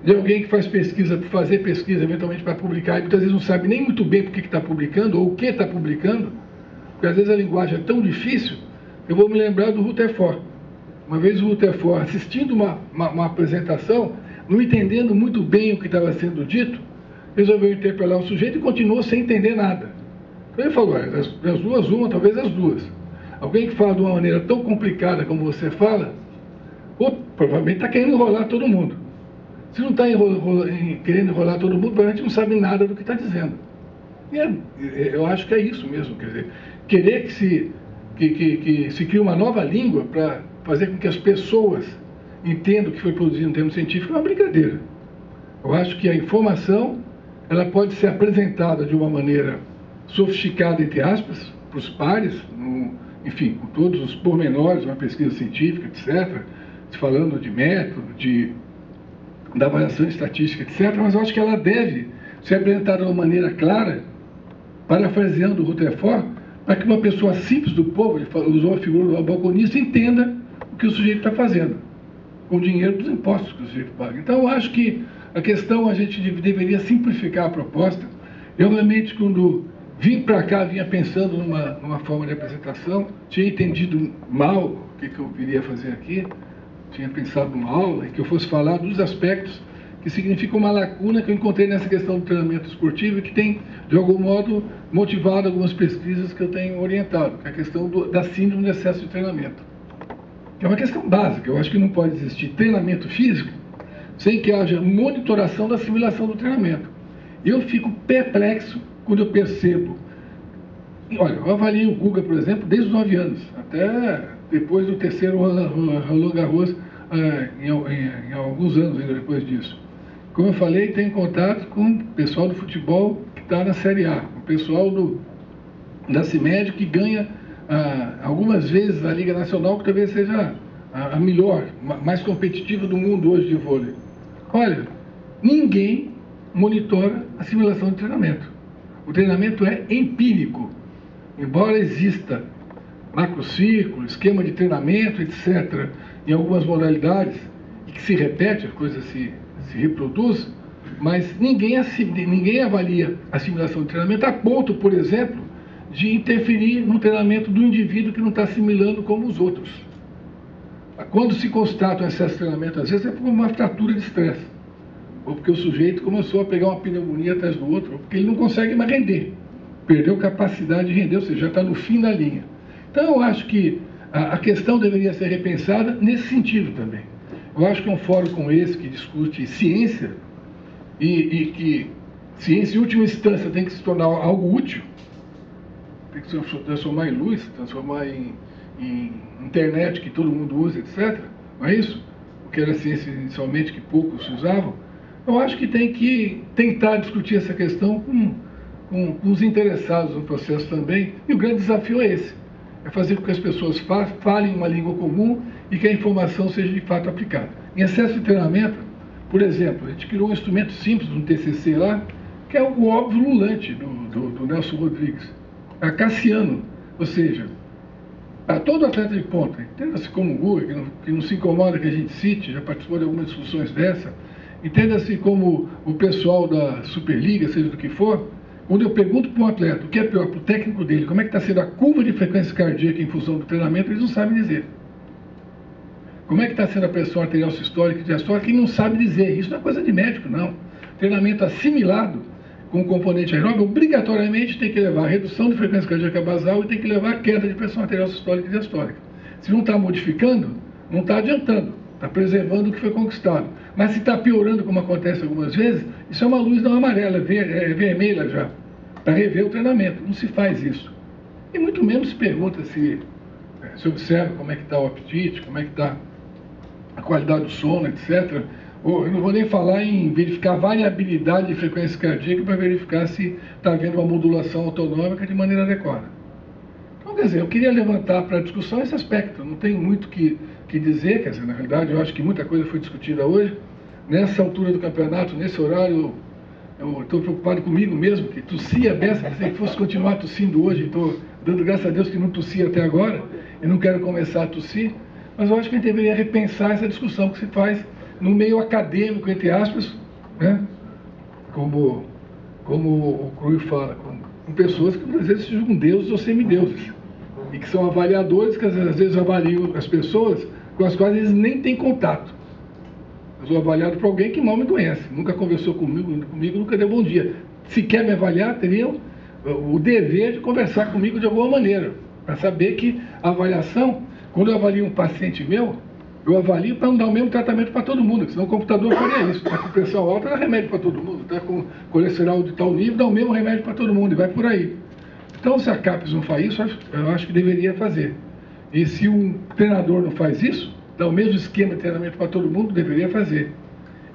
De alguém que faz pesquisa, para fazer pesquisa, eventualmente para publicar, e muitas vezes não sabe nem muito bem por que está publicando, ou o que está publicando, porque às vezes a linguagem é tão difícil. Eu vou me lembrar do Rutherford. Uma vez o Rutherford, assistindo uma apresentação, não entendendo muito bem o que estava sendo dito, resolveu interpelar o sujeito e continuou sem entender nada. Então ele falou, das duas, uma, talvez as duas. Alguém que fala de uma maneira tão complicada como você fala, provavelmente está querendo enrolar todo mundo. Se não está querendo enrolar todo mundo, provavelmente não sabe nada do que está dizendo. E eu acho que é isso mesmo, quer dizer, querer que se que se cria uma nova língua para fazer com que as pessoas entendam o que foi produzido em termos científicos, é uma brincadeira. Eu acho que a informação ela pode ser apresentada de uma maneira sofisticada, entre aspas, para os pares, enfim, com todos os pormenores de uma pesquisa científica, etc., falando de método, da avaliação estatística, etc., mas eu acho que ela deve ser apresentada de uma maneira clara, parafraseando o Rutherford, para que uma pessoa simples do povo, ele usou a figura do balconista, entenda o que o sujeito está fazendo, com o dinheiro dos impostos que o sujeito paga. Então, eu acho que a questão, a gente deveria simplificar a proposta. Eu, realmente, quando vim para cá, vinha pensando numa forma de apresentação, tinha entendido mal o que eu viria fazer aqui, tinha pensado numa aula em que eu fosse falar dos aspectos que significam uma lacuna que eu encontrei nessa questão do treinamento esportivo e que tem, de algum modo, motivado algumas pesquisas que eu tenho orientado, que é a questão da síndrome de excesso de treinamento. Que é uma questão básica. Eu acho que não pode existir treinamento físico sem que haja monitoração da assimilação do treinamento. Eu fico perplexo quando eu percebo... Olha, eu avaliei o Guga, por exemplo, desde os 9 anos, até depois do terceiro Roland Garros, em alguns anos ainda depois disso. Como eu falei, tenho contato com o pessoal do futebol que está na Série A, o pessoal da CIMED que ganha algumas vezes a Liga Nacional, que talvez seja a melhor, mais competitiva do mundo hoje de vôlei. Olha, ninguém monitora a simulação de treinamento. O treinamento é empírico, embora exista macrocírculo, esquema de treinamento, etc., em algumas modalidades, e que se repete, a coisa se reproduz, mas ninguém avalia a assimilação de treinamento a ponto, por exemplo, de interferir no treinamento do indivíduo que não está assimilando como os outros. Quando se constata um excesso de treinamento, às vezes é por uma fratura de estresse, ou porque o sujeito começou a pegar uma pneumonia atrás do outro, ou porque ele não consegue mais render, perdeu capacidade de render, ou seja, já está no fim da linha. Então, eu acho que a questão deveria ser repensada nesse sentido também. Eu acho que um fórum como esse, que discute ciência, e que ciência, em última instância, tem que se tornar algo útil, tem que se transformar em luz, transformar em internet que todo mundo usa, etc. Não é isso? O que era ciência inicialmente, que poucos usavam. Eu acho que tem que tentar discutir essa questão com os interessados no processo também, e o grande desafio é esse. É fazer com que as pessoas falem uma língua comum e que a informação seja de fato aplicada. Em excesso de treinamento, por exemplo, a gente criou um instrumento simples no TCC lá, que é o óbvio lulante do Nelson Rodrigues, a Cassiano, ou seja, a todo atleta de ponta, entenda-se como o Guga, que não se incomoda que a gente cite, já participou de algumas discussões dessa, entenda-se como o pessoal da Superliga, seja do que for. Quando eu pergunto para um atleta o que é pior para o técnico dele, como é que está sendo a curva de frequência cardíaca em função do treinamento, eles não sabem dizer. Como é que está sendo a pressão arterial sistólica e diastólica, ele não sabe dizer. Isso não é coisa de médico, não. Treinamento assimilado com o componente aeróbio, obrigatoriamente tem que levar a redução de frequência cardíaca basal e tem que levar a queda de pressão arterial sistólica e diastólica. Se não está modificando, não está adiantando. Está preservando o que foi conquistado. Mas se está piorando, como acontece algumas vezes, isso é uma luz não amarela, é vermelha já, para rever o treinamento. Não se faz isso. E muito menos se pergunta se observa como é que está o apetite, como é que está a qualidade do sono, etc. Eu não vou nem falar em verificar a variabilidade de frequência cardíaca para verificar se está havendo uma modulação autonômica de maneira adequada. Então, quer dizer, eu queria levantar para a discussão esse aspecto. Não tem muito que dizer, quer dizer, na realidade, eu acho que muita coisa foi discutida hoje. Nessa altura do campeonato, nesse horário, eu estou preocupado comigo mesmo, que tossia a beça, se fosse continuar tossindo hoje, estou dando graças a Deus que não tossi até agora, e não quero começar a tossir, mas eu acho que a gente deveria repensar essa discussão que se faz no meio acadêmico, entre aspas, né? como o Cruyff fala, com pessoas que às vezes se julgam deuses ou semideuses, e que são avaliadores que às vezes avaliam as pessoas com as quais eles nem têm contato. Eu sou avaliado por alguém que mal me conhece, nunca conversou comigo, nunca deu bom dia. Se quer me avaliar, teriam o dever de conversar comigo de alguma maneira, para saber que a avaliação, quando eu avalio um paciente meu, eu avalio para não dar o mesmo tratamento para todo mundo, senão o computador faria isso. Está com pressão alta, dá remédio para todo mundo. Está com colesterol de tal nível, dá o mesmo remédio para todo mundo, e vai por aí. Então, se a CAPES não faz isso, eu acho que deveria fazer. E se um treinador não faz isso, dá o mesmo esquema de treinamento para todo mundo, deveria fazer.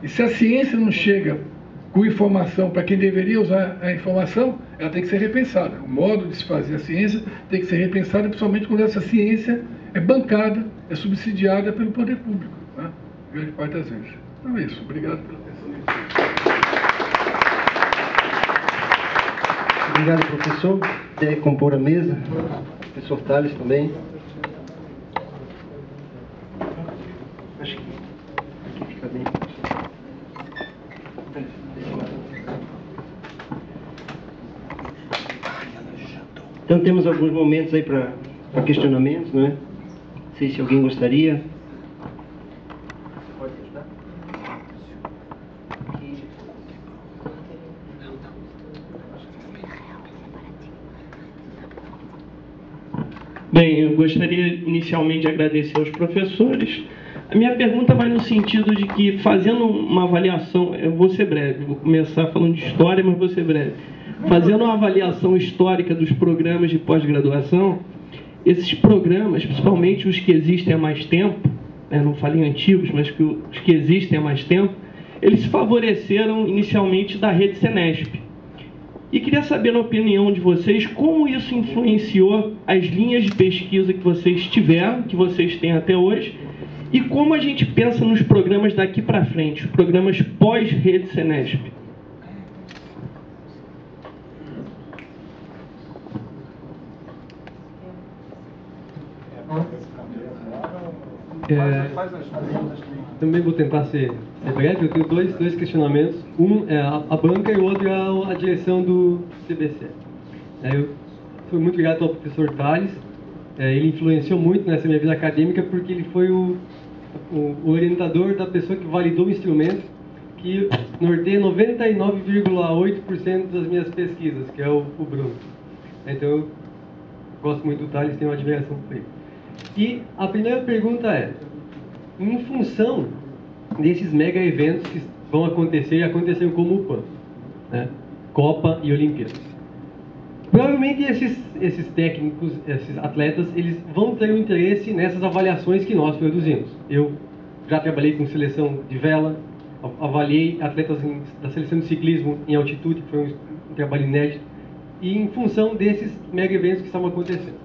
E se a ciência não chega com informação para quem deveria usar a informação, ela tem que ser repensada. O modo de se fazer a ciência tem que ser repensado, principalmente quando essa ciência é bancada, é subsidiada pelo poder público, né? Grande parte das vezes. Então é isso. Obrigado pela atenção. Obrigado, professor. Quer compor a mesa? Professor Tales também. Acho que aqui fica bem. Então temos alguns momentos aí para questionamentos, não é? Não sei se alguém gostaria. Pode ajudar? Bem, eu gostaria inicialmente de agradecer aos professores. A minha pergunta vai no sentido de que, fazendo uma avaliação, eu vou ser breve, vou começar falando de história, mas vou ser breve. Fazendo uma avaliação histórica dos programas de pós-graduação, esses programas, principalmente os que existem há mais tempo, não falei antigos, mas os que existem há mais tempo, eles se favoreceram inicialmente da rede Senesp. E queria saber, na opinião de vocês, como isso influenciou as linhas de pesquisa que vocês tiveram, que vocês têm até hoje, e como a gente pensa nos programas daqui para frente, os programas pós-rede Senesp. Também vou tentar ser breve. Eu tenho dois questionamentos. Um é a banca e o outro é a direção do CBCE. Eu fui muito grato ao professor Tales. Ele influenciou muito nessa minha vida acadêmica porque ele foi o orientador da pessoa que validou o instrumento que norteia 99,8% das minhas pesquisas, que é o Bruno. Então eu gosto muito do Tales, tenho uma admiração por ele. E a primeira pergunta é, em função desses mega eventos que vão acontecer e aconteceram como o PAN, né? Copa e Olimpíadas, provavelmente esses técnicos, esses atletas, eles vão ter um interesse nessas avaliações que nós produzimos. Eu já trabalhei com seleção de vela, avaliei atletas da seleção de ciclismo em altitude, que foi um trabalho inédito, e em função desses mega eventos que estavam acontecendo.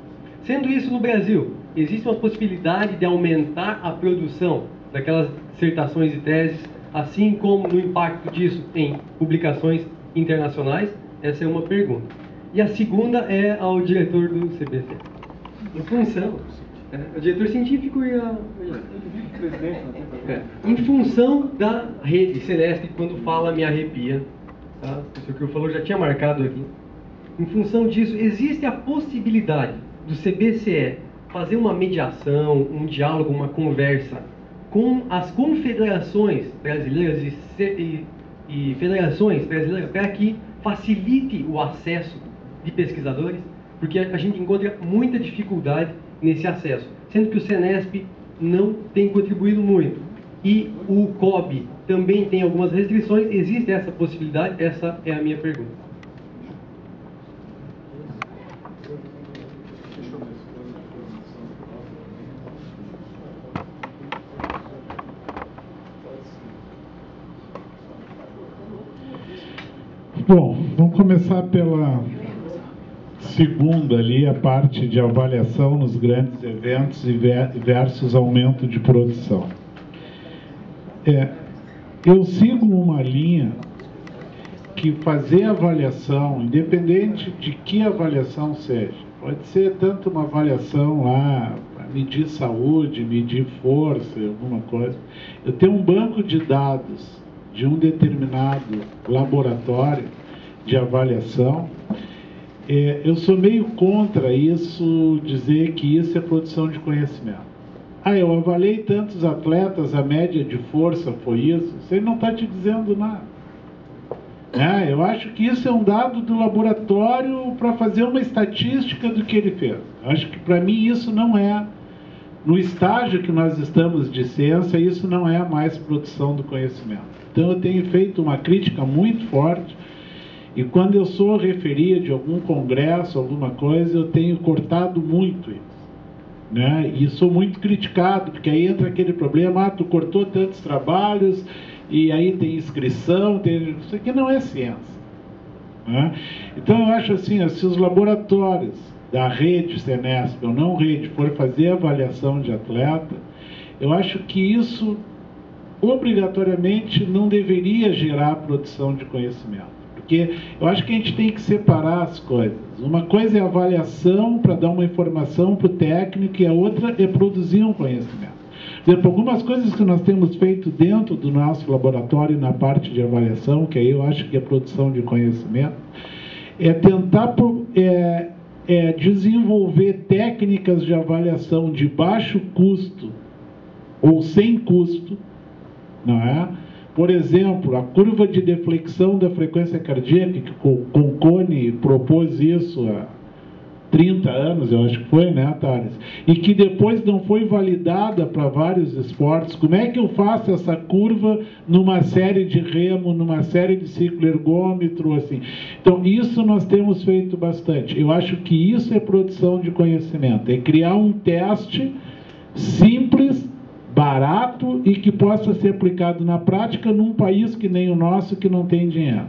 Sendo isso, no Brasil, existe uma possibilidade de aumentar a produção daquelas dissertações e teses, assim como no impacto disso em publicações internacionais? Essa é uma pergunta. E a segunda é ao diretor do CBC. Em função, o diretor científico e em função da rede Senesp, quando fala me arrepia, tá? Isso que eu falou já tinha marcado aqui. Em função disso, existe a possibilidade do CBCE fazer uma mediação, um diálogo, uma conversa com as confederações brasileiras e federações brasileiras para que facilite o acesso de pesquisadores, porque a gente encontra muita dificuldade nesse acesso, sendo que o Senesp não tem contribuído muito e o COB também tem algumas restrições. Existe essa possibilidade? Essa é a minha pergunta. Bom, vamos começar pela segunda ali, a parte de avaliação nos grandes eventos versus aumento de produção. Eu sigo uma linha que fazer avaliação, independente de que avaliação seja, pode ser tanto uma avaliação lá para medir saúde, medir força, alguma coisa. Eu tenho um banco de dados de um determinado laboratório de avaliação. Eu sou meio contra isso, dizer que isso é produção de conhecimento. Eu avaliei tantos atletas, a média de força foi isso. Você não está te dizendo nada. Eu acho que isso é um dado do laboratório para fazer uma estatística do que ele fez. Eu acho que para mim isso não é, no estágio que nós estamos de ciência, isso não é mais produção do conhecimento. Então eu tenho feito uma crítica muito forte E quando eu sou referia de algum congresso, alguma coisa, eu tenho cortado muito isso, né? E sou muito criticado, porque aí entra aquele problema, tu cortou tantos trabalhos, e aí tem inscrição, isso aqui não é ciência, né? Então eu acho assim, se os laboratórios da rede Senesp ou não rede for fazer avaliação de atleta, eu acho que isso obrigatoriamente não deveria gerar produção de conhecimento. Porque eu acho que a gente tem que separar as coisas. Uma coisa é avaliação para dar uma informação para o técnico e a outra é produzir um conhecimento. Por exemplo, algumas coisas que nós temos feito dentro do nosso laboratório na parte de avaliação, que aí eu acho que é produção de conhecimento, é tentar desenvolver técnicas de avaliação de baixo custo ou sem custo, não é? Por exemplo, a curva de deflexão da frequência cardíaca, que o Concone propôs isso há 30 anos, eu acho que foi, né, Thales? E que depois não foi validada para vários esportes. Como é que eu faço essa curva numa série de remo, numa série de ciclo ergômetro, assim? Então, isso nós temos feito bastante. Eu acho que isso é produção de conhecimento, é criar um teste simples, barato e que possa ser aplicado na prática num país que nem o nosso, que não tem dinheiro.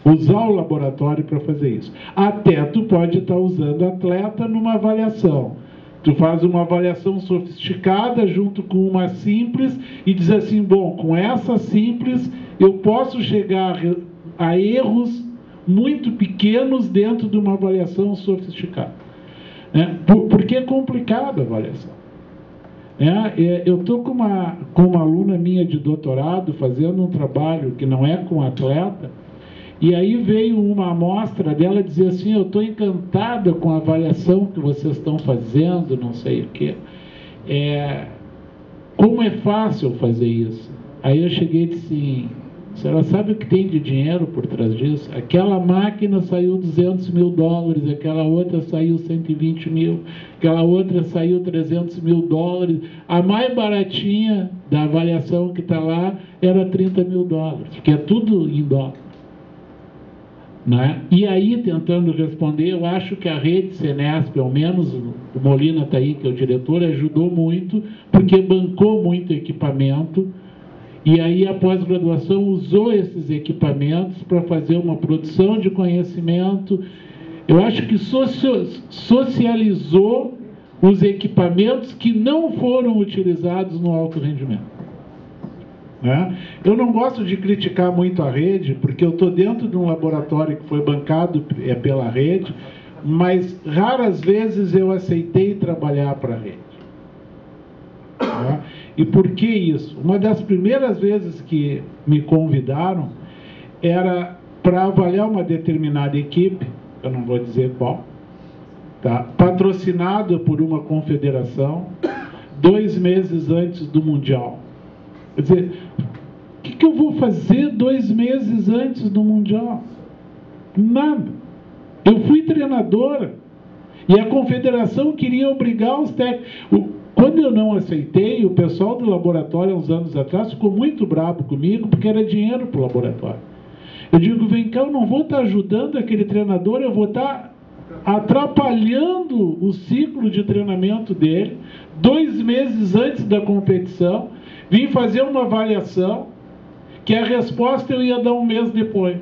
Usar o laboratório para fazer isso. Até tu pode estar usando atleta numa avaliação. Tu faz uma avaliação sofisticada junto com uma simples e diz assim, bom, com essa simples eu posso chegar a erros muito pequenos dentro de uma avaliação sofisticada. Porque é complicado a avaliação. Eu estou com uma aluna minha de doutorado fazendo um trabalho que não é com atleta, e aí veio uma amostra dela dizer assim, eu estou encantada com a avaliação que vocês estão fazendo, não sei o quê. Como é fácil fazer isso? Aí eu cheguei e disse assim, a senhora sabe o que tem de dinheiro por trás disso? Aquela máquina saiu $200 mil, aquela outra saiu 120 mil, aquela outra saiu $300 mil. A mais baratinha da avaliação que está lá era $30 mil, porque é tudo em dólar. Né? E aí, tentando responder, eu acho que a rede Senesp, ao menos o Molina está aí, que é o diretor, ajudou muito, porque bancou muito equipamento. E aí a pós-graduação usou esses equipamentos para fazer uma produção de conhecimento. Eu acho que socializou os equipamentos que não foram utilizados no alto rendimento. Né? Eu não gosto de criticar muito a rede, porque eu estou dentro de um laboratório que foi bancado pela rede, mas raras vezes eu aceitei trabalhar para a rede. Né? E por que isso? Uma das primeiras vezes que me convidaram era para avaliar uma determinada equipe, eu não vou dizer qual, tá? Patrocinada por uma confederação, 2 meses antes do Mundial. Quer dizer, o que eu vou fazer 2 meses antes do Mundial? Nada. Eu fui treinadora e a confederação queria obrigar os técnicos. Quando eu não aceitei, o pessoal do laboratório, há uns anos atrás, ficou muito bravo comigo, porque era dinheiro para o laboratório. Eu digo, vem cá, eu não vou estar ajudando aquele treinador, eu vou estar atrapalhando o ciclo de treinamento dele, 2 meses antes da competição, vim fazer uma avaliação, que a resposta eu ia dar 1 mês depois.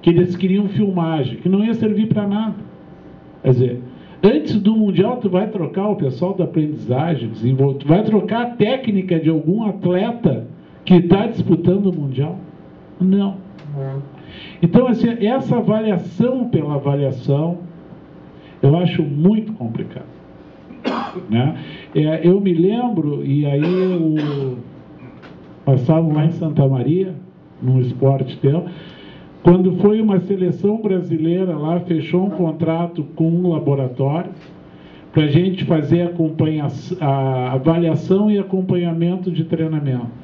Que eles queriam filmagem, que não ia servir para nada. Quer dizer, antes do Mundial, tu vai trocar o pessoal da aprendizagem, tu vai trocar a técnica de algum atleta que está disputando o Mundial? Não. Então, assim, essa avaliação pela avaliação, eu acho muito complicado. Né? Eu me lembro, e aí passavam lá em Santa Maria, num esporte teu, quando foi uma seleção brasileira lá, fechou um contrato com um laboratório para a gente fazer a avaliação e acompanhamento de treinamento.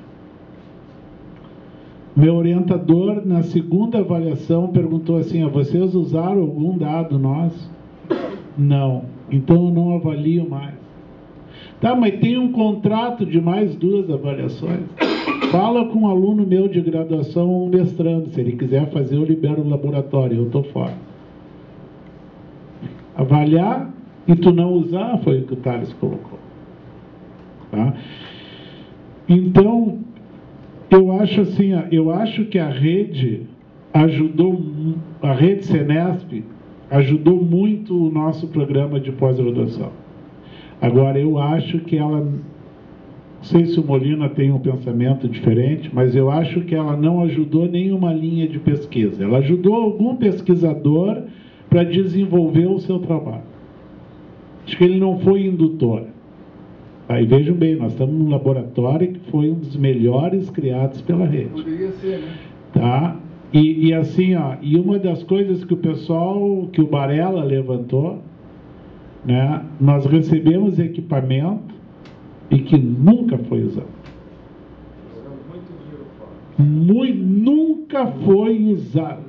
Meu orientador, na segunda avaliação, perguntou assim, vocês usaram algum dado nosso? Não. Então eu não avalio mais. Tá, mas tem um contrato de mais 2 avaliações. Fala com um aluno meu de graduação ou um mestrando. Se ele quiser fazer, eu libero o laboratório, eu estou fora. Avaliar e tu não usar, foi o que o Thales colocou. Tá? Então, eu acho assim, eu acho que a rede ajudou, a rede Senesp ajudou muito o nosso programa de pós-graduação. Agora, eu acho que ela, não sei se o Molina tem um pensamento diferente, mas eu acho que ela não ajudou nenhuma linha de pesquisa. Ela ajudou algum pesquisador para desenvolver o seu trabalho. Acho que ele não foi indutor. Aí vejam bem, nós estamos num laboratório que foi um dos melhores criados pela rede. Poderia ser, né? Tá? E assim, e uma das coisas que o pessoal, que o Barella levantou, né, nós recebemos equipamento e que nunca foi usado. Nunca foi usado.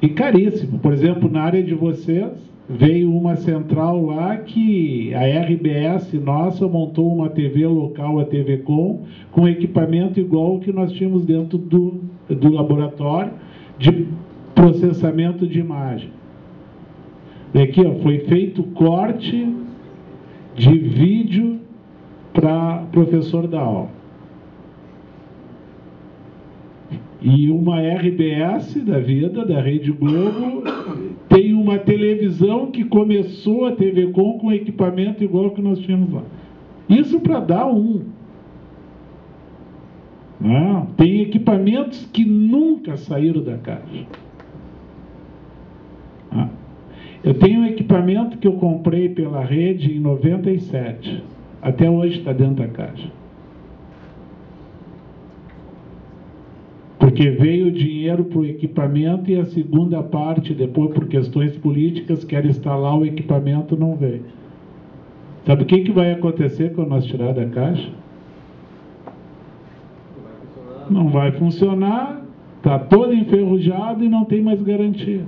E caríssimo. Por exemplo, na área de vocês, veio uma central lá que a RBS nossa montou uma TV local, a TV Com equipamento igual ao que nós tínhamos dentro do laboratório de processamento de imagem. E aqui, foi feito corte de vídeo para professor dar aula. E uma RBS da vida, da Rede Globo, tem uma televisão que começou a TV Com equipamento igual que nós tínhamos lá. Isso para dar um. Não, tem equipamentos que nunca saíram da caixa. Eu tenho um equipamento que eu comprei pela rede em 97. Até hoje está dentro da caixa. Porque veio o dinheiro para o equipamento e a segunda parte, depois por questões políticas, quer instalar o equipamento, não veio. Sabe o que vai acontecer quando nós tirar da caixa? Não vai funcionar, está todo enferrujado e não tem mais garantia.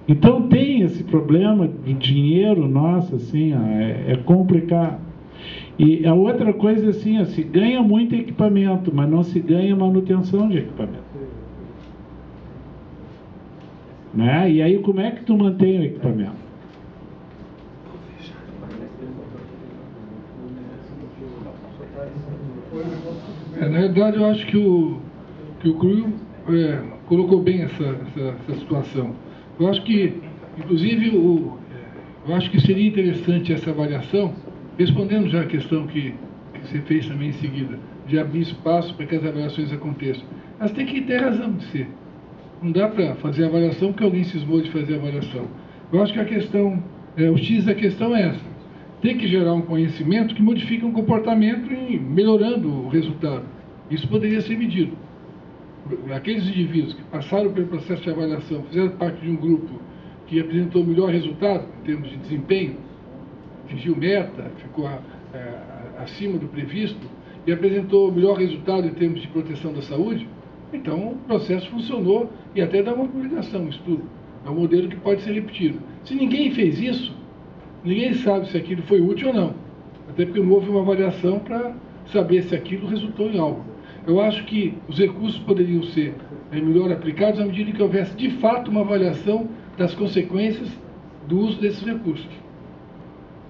Então tem esse problema do dinheiro, nossa, assim, é complicado. E a outra coisa assim, se ganha muito equipamento, mas não se ganha manutenção de equipamento. Né? E aí como é que tu mantém o equipamento? Na realidade, eu acho que o CRU colocou bem essa situação. Eu acho que, inclusive, eu acho que seria interessante essa avaliação, respondendo já a questão que você fez também em seguida, de abrir espaço para que as avaliações aconteçam. Elas têm que ter razão de ser. Não dá para fazer avaliação porque alguém cismou de fazer avaliação. Eu acho que a questão, o X da questão é essa. Tem que gerar um conhecimento que modifique um comportamento e melhorando o resultado. Isso poderia ser medido. Aqueles indivíduos que passaram pelo processo de avaliação, fizeram parte de um grupo que apresentou o melhor resultado em termos de desempenho, atingiu meta, ficou acima do previsto e apresentou o melhor resultado em termos de proteção da saúde, então o processo funcionou e até dá uma publicação, um estudo. É um modelo que pode ser repetido. Se ninguém fez isso, ninguém sabe se aquilo foi útil ou não. Até porque não houve uma avaliação para saber se aquilo resultou em algo. Eu acho que os recursos poderiam ser melhor aplicados à medida que houvesse, de fato, uma avaliação das consequências do uso desses recursos.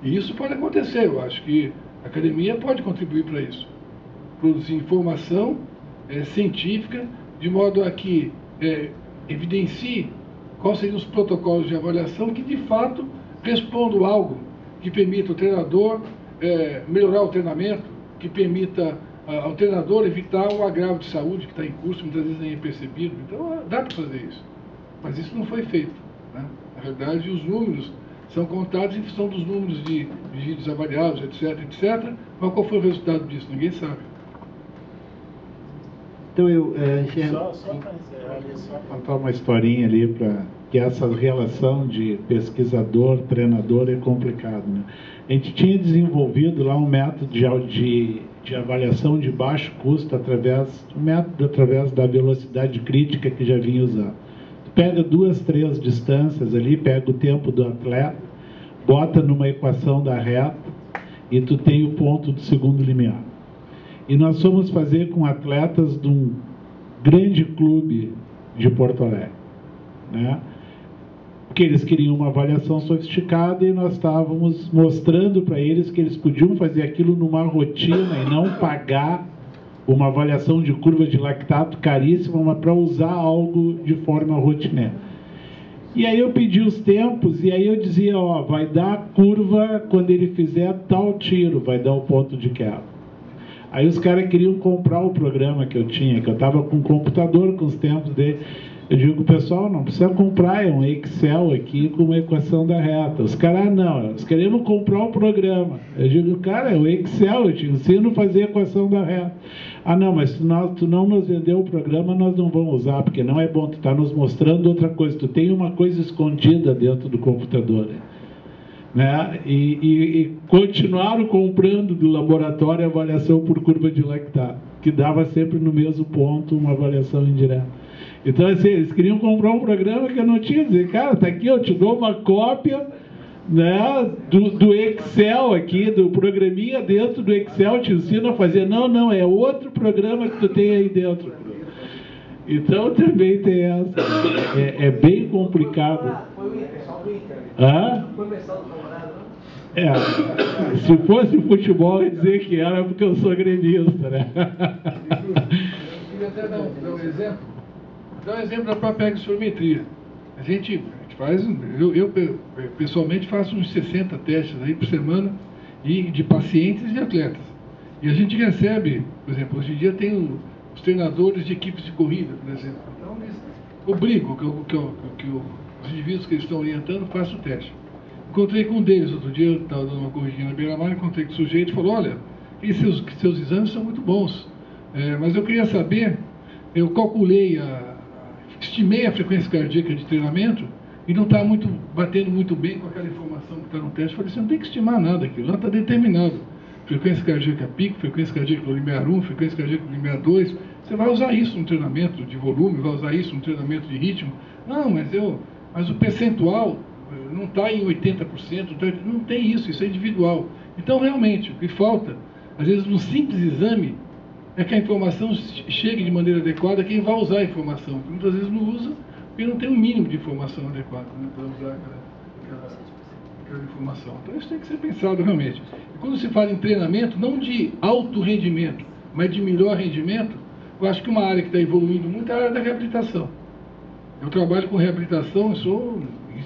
E isso pode acontecer, eu acho que a academia pode contribuir para isso. Produzir informação científica, de modo a que evidencie quais seriam os protocolos de avaliação que, de fato, respondam algo que permita o treinador melhorar o treinamento, que permita ao treinador evitar o agravo de saúde que está em curso, muitas vezes nem é percebido. Então, dá para fazer isso. Mas isso não foi feito. Né? Na verdade, os números são contados em função dos números de vídeos avaliados, etc, etc. Mas qual foi o resultado disso? Ninguém sabe. Então, eu encerro. Só para encerrar ali, só contar uma historinha ali, para que essa relação de pesquisador-treinador é complicado. Né? A gente tinha desenvolvido lá um método de avaliação de baixo custo através da velocidade crítica que já vinha usando. Tu pega 2, 3 distâncias ali, pega o tempo do atleta, bota numa equação da reta e tu tem o ponto do segundo limiar. E nós fomos fazer com atletas de um grande clube de Porto Alegre, né? Porque eles queriam uma avaliação sofisticada e nós estávamos mostrando para eles que eles podiam fazer aquilo numa rotina e não pagar uma avaliação de curva de lactato caríssima, mas para usar algo de forma rotineira. E aí eu pedi os tempos, e aí eu dizia, ó, vai dar a curva quando ele fizer tal tiro, vai dar o ponto de queda. Aí os caras queriam comprar o programa que eu tinha, que eu estava com um computador com os tempos dele. Eu digo, pessoal, não precisa comprar, é um Excel aqui com uma equação da reta. Os caras, não, nós queremos comprar o programa. Eu digo, cara, é o Excel, eu te ensino a fazer a equação da reta. Ah, não, mas se tu não nos vendeu o programa, nós não vamos usar, porque não é bom, tu está nos mostrando outra coisa, tu tem uma coisa escondida dentro do computador, né? E continuaram comprando do laboratório a avaliação por curva de lactato, que dava sempre no mesmo ponto uma avaliação indireta. Então, assim, eles queriam comprar um programa que eu não tinha, dizer, cara, tá aqui, eu te dou uma cópia, né, do Excel aqui, do programinha dentro do Excel, te ensino a fazer. Não, é outro programa que tu tem aí dentro. Então também tem essa. É bem complicado. Foi o pessoal do Inter. Hã? Foi o pessoal do Colorado, não? Se fosse futebol, eu ia dizer que era porque eu sou gremista, né? Eu queria até dar um exemplo. Dar um exemplo da própria exometria. A gente faz, eu pessoalmente faço uns 60 testes aí por semana de pacientes e de atletas. E a gente recebe, por exemplo, hoje em dia tem os treinadores de equipes de corrida, por exemplo. Então eles obrigam que os indivíduos que eles estão orientando façam o teste. Encontrei com um deles outro dia, eu estava dando uma corridinha na beira-mar, encontrei com o sujeito e falou, olha, seus exames são muito bons, mas eu queria saber, eu calculei, estimei a frequência cardíaca de treinamento e não está batendo muito bem com aquela informação que está no teste. Eu falei, você não tem que estimar nada, aquilo lá está determinado. Frequência cardíaca pico, frequência cardíaca no limiar 1, frequência cardíaca no limiar 2. Você vai usar isso no treinamento de volume, vai usar isso no treinamento de ritmo. Não, mas o percentual não está em 80%, não tem isso é individual. Então, realmente, o que falta, às vezes, num simples exame, é que a informação chegue de maneira adequada a quem vai usar a informação. Muitas vezes não usa porque não tem um mínimo de informação adequada, né, para usar aquela informação. Então isso tem que ser pensado realmente. E quando se fala em treinamento, não de alto rendimento, mas de melhor rendimento, eu acho que uma área que está evoluindo muito é a área da reabilitação. Eu trabalho com reabilitação,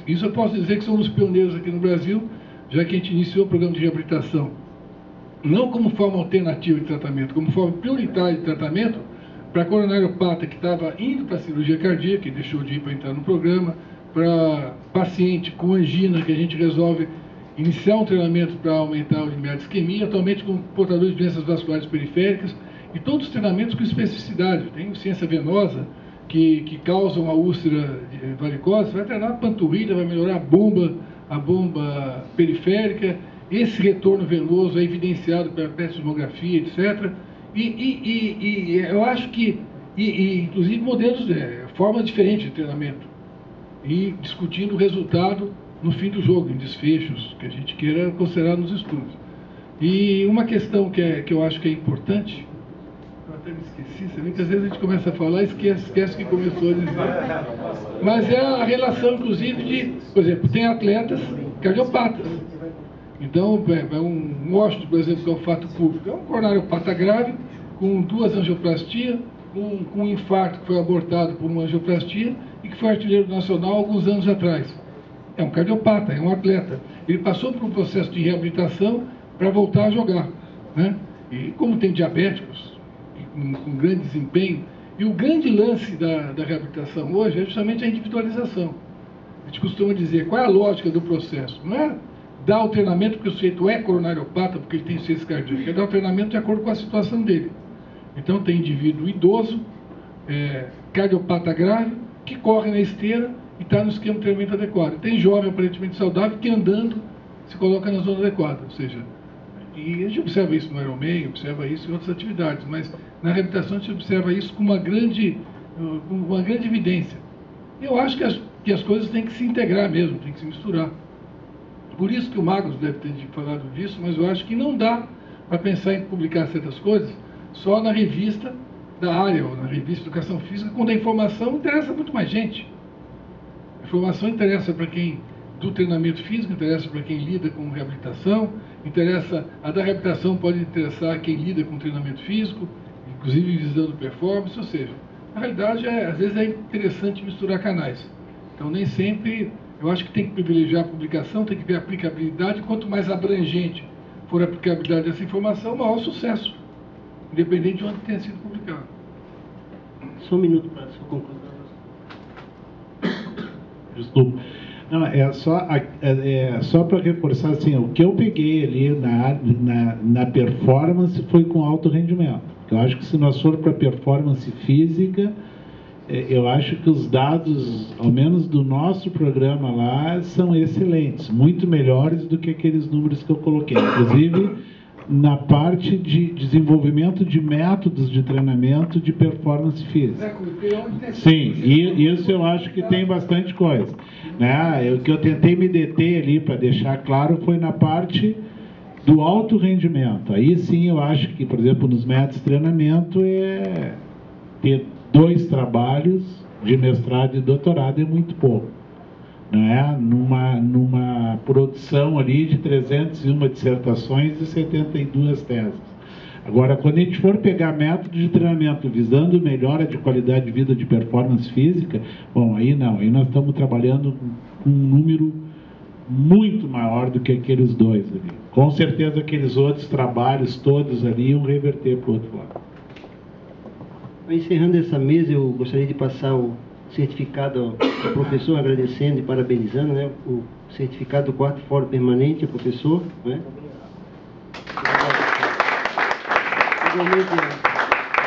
isso eu posso dizer que somos pioneiros aqui no Brasil, já que a gente iniciou o programa de reabilitação não como forma alternativa de tratamento, como forma prioritária de tratamento para coronariopata que estava indo para a cirurgia cardíaca e deixou de ir para entrar no programa, para paciente com angina, que a gente resolve iniciar um treinamento para aumentar o limiar de isquemia, atualmente com portadores de doenças vasculares periféricas, e todos os treinamentos com especificidade. Tem ciência venosa que causa uma úlcera varicose, vai treinar a panturrilha, vai melhorar a bomba periférica. Esse retorno venoso é evidenciado pela petrosmografia, etc. E eu acho que, inclusive, modelos, formas diferentes de treinamento. E discutindo o resultado no fim do jogo, em desfechos que a gente queira considerar nos estudos. E uma questão que eu acho que é importante, eu até me esqueci, muitas vezes a gente começa a falar e esquece que começou a dizer. Mas é a relação, inclusive, de, por exemplo, tem atletas cardiopatas. Então, um ósteo, por exemplo, que é o fato público, é um coronariopata grave, com 2 angioplastias, com um infarto que foi abortado por uma angioplastia e que foi artilheiro nacional há alguns anos atrás. É um cardiopata, é um atleta. Ele passou por um processo de reabilitação para voltar a jogar, né? E como tem diabéticos com grande desempenho, e o grande lance da reabilitação hoje é justamente a individualização. A gente costuma dizer, qual é a lógica do processo? Não é dar o treinamento porque o sujeito é coronariopata, porque ele tem insuficiência cardíaca, é dar o treinamento de acordo com a situação dele. Então tem indivíduo idoso, cardiopata grave, que corre na esteira e está no esquema de treinamento adequado. Tem jovem aparentemente saudável que andando se coloca na zona adequada, ou seja, e a gente observa isso no Ironman, observa isso em outras atividades, mas na reabilitação a gente observa isso com uma grande evidência. Eu acho que as coisas têm que se integrar mesmo, têm que se misturar. Por isso que o Magnus deve ter falado disso, mas eu acho que não dá para pensar em publicar certas coisas só na revista da área, ou na revista de Educação Física, quando a informação interessa muito mais gente. A informação interessa para quem do treinamento físico, interessa para quem lida com reabilitação, a da reabilitação pode interessar quem lida com treinamento físico, inclusive visando performance, ou seja, na realidade, às vezes é interessante misturar canais. Então, nem sempre, eu acho que tem que privilegiar a publicação, tem que ver a aplicabilidade, quanto mais abrangente for a aplicabilidade dessa informação, maior sucesso, independente de onde tenha sido publicado. Só um minuto para a sua conclusão. Desculpa. Não, só para reforçar, assim, o que eu peguei ali na performance foi com alto rendimento. Eu acho que se nós formos para performance física, eu acho que os dados, ao menos do nosso programa lá, são excelentes, muito melhores do que aqueles números que eu coloquei. Inclusive, na parte de desenvolvimento de métodos de treinamento de performance física. Sim, e isso eu acho que tem bastante coisa. Né? O que eu tentei me deter ali para deixar claro foi na parte do alto rendimento. Aí sim eu acho que, por exemplo, nos métodos de treinamento, ter 2 trabalhos de mestrado e doutorado é muito pouco. Né? Numa produção ali de 301 dissertações e 72 teses. Agora, quando a gente for pegar método de treinamento visando melhora de qualidade de vida de performance física, bom, aí não, aí nós estamos trabalhando com um número muito maior do que aqueles 2 ali. Com certeza aqueles outros trabalhos todos ali iam reverter para o outro lado. Encerrando essa mesa, eu gostaria de passar o certificado ao professor, agradecendo e parabenizando, né, o certificado do 4º Fórum Permanente ao professor, né? Igualmente,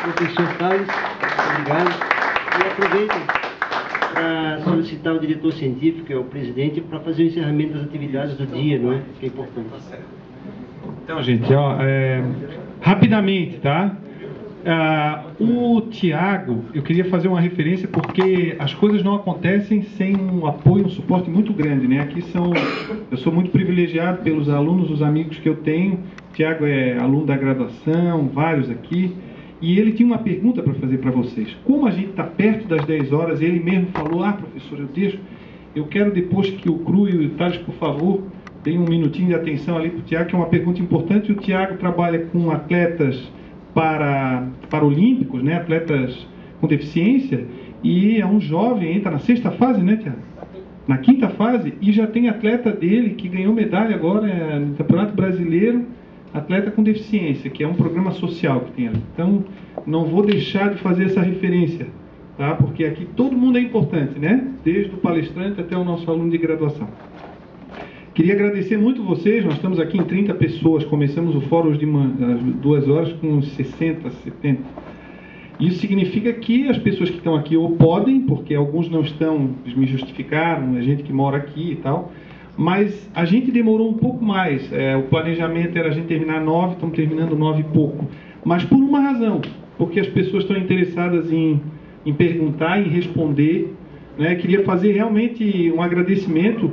professor Tales, obrigado. E aproveito para solicitar o diretor científico, que é o presidente, para fazer o encerramento das atividades do dia, não é? Que é importante. Então, gente, rapidamente, tá? O Tiago, eu queria fazer uma referência porque as coisas não acontecem sem um apoio, um suporte muito grande, né? Eu sou muito privilegiado pelos alunos, os amigos que eu tenho. O Tiago é aluno da graduação, vários aqui, e ele tinha uma pergunta para fazer para vocês. Como a gente está perto das 10 horas, ele mesmo falou, professor, eu quero depois que o Cru e o Thales, por favor, deem um minutinho de atenção ali para o Tiago, que é uma pergunta importante. O Tiago trabalha com atletas paralímpicos, né, atletas com deficiência, e é um jovem, entra na 6ª fase, né, Tiago? Na 5ª fase, e já tem atleta dele que ganhou medalha agora no Campeonato Brasileiro, atleta com deficiência, que é um programa social que tem ali. Então, não vou deixar de fazer essa referência, tá? Porque aqui todo mundo é importante, né? Desde o palestrante até o nosso aluno de graduação. Queria agradecer muito vocês, nós estamos aqui em 30 pessoas, começamos o fórum às 2 horas com 60, 70. Isso significa que as pessoas que estão aqui ou podem, porque alguns não estão, eles me justificaram, é gente que mora aqui e tal, mas a gente demorou um pouco mais. O planejamento era a gente terminar 9, estamos terminando 9 e pouco. Mas por uma razão, porque as pessoas estão interessadas em perguntar, em responder. Né? Queria fazer realmente um agradecimento.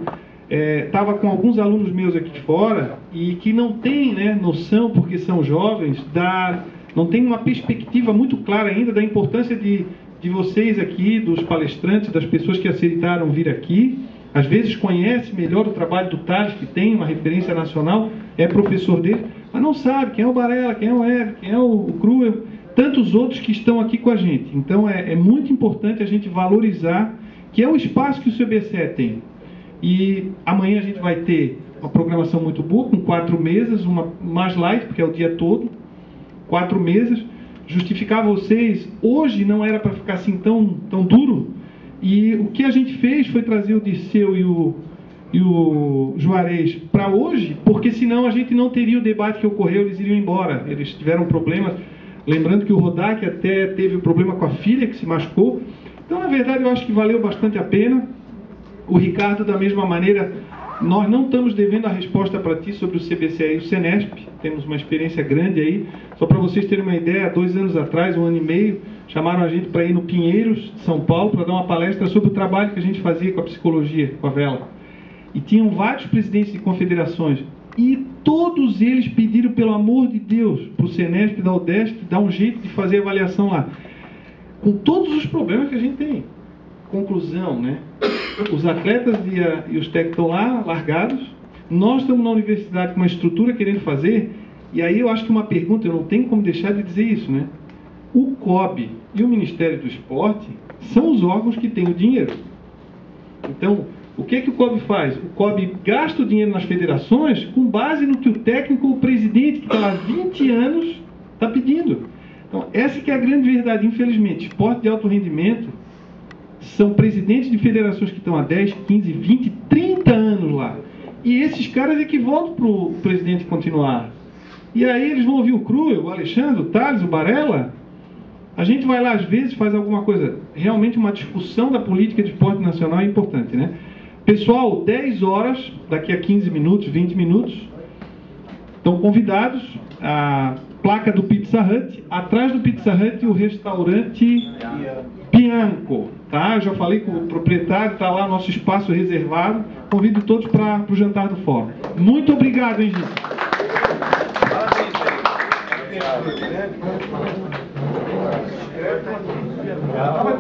Estava com alguns alunos meus aqui de fora e que não têm, né, noção, porque são jovens, não tem uma perspectiva muito clara ainda da importância de vocês aqui, dos palestrantes, das pessoas que aceitaram vir aqui. Às vezes conhece melhor o trabalho do Thales, que tem uma referência nacional, é professor dele, mas não sabe quem é o Barella, quem é o Ever, quem é o Cruel, tantos outros que estão aqui com a gente. Então é muito importante a gente valorizar que é o espaço que o CBCE tem. E amanhã a gente vai ter uma programação muito boa, com 4 mesas, uma mais light, porque é o dia todo, 4 mesas. Justificar vocês, hoje não era para ficar assim tão duro, e o que a gente fez foi trazer o Dirceu e o Juarez para hoje, porque senão a gente não teria o debate que ocorreu, eles iriam embora, eles tiveram problemas. Lembrando que o Rodak até teve um problema com a filha, que se machucou. Então, na verdade, eu acho que valeu bastante a pena. O Ricardo, da mesma maneira, nós não estamos devendo a resposta para ti sobre o CBCE e o Senesp, temos uma experiência grande aí. Só para vocês terem uma ideia, 2 anos atrás, 1 ano e meio, chamaram a gente para ir no Pinheiros, de São Paulo, para dar uma palestra sobre o trabalho que a gente fazia com a psicologia, com a vela. e tinham vários presidentes de confederações, e todos eles pediram, pelo amor de Deus, para o Senesp da UDESC dar um jeito de fazer avaliação lá, com todos os problemas que a gente tem. Conclusão, né? Os atletas e os técnicos estão lá, largados. Nós estamos na universidade com uma estrutura querendo fazer, e aí eu acho que uma pergunta, eu não tenho como deixar de dizer isso, né? O COB e o Ministério do Esporte são os órgãos que têm o dinheiro. Então, o que o COB faz? O COB gasta o dinheiro nas federações com base no que o técnico ou o presidente, que está lá há 20 anos, está pedindo. Então, essa que é a grande verdade. Infelizmente, esporte de alto rendimento são presidentes de federações que estão há 10, 15, 20, 30 anos lá. E esses caras é que voltam para o presidente continuar. E aí eles vão ouvir o Cruel, o Alexandre, o Thales, o Barella. A gente vai lá, às vezes, faz alguma coisa, realmente uma discussão da política de esporte nacional é importante, né? Pessoal, 10 horas, daqui a 15 minutos, 20 minutos, estão convidados, a placa do Pizza Hut, atrás do Pizza Hut o restaurante Bianco, tá? Eu já falei com o proprietário, está lá nosso espaço reservado, convido todos para o jantar do fórum. Muito obrigado, hein, gente? Parabéns.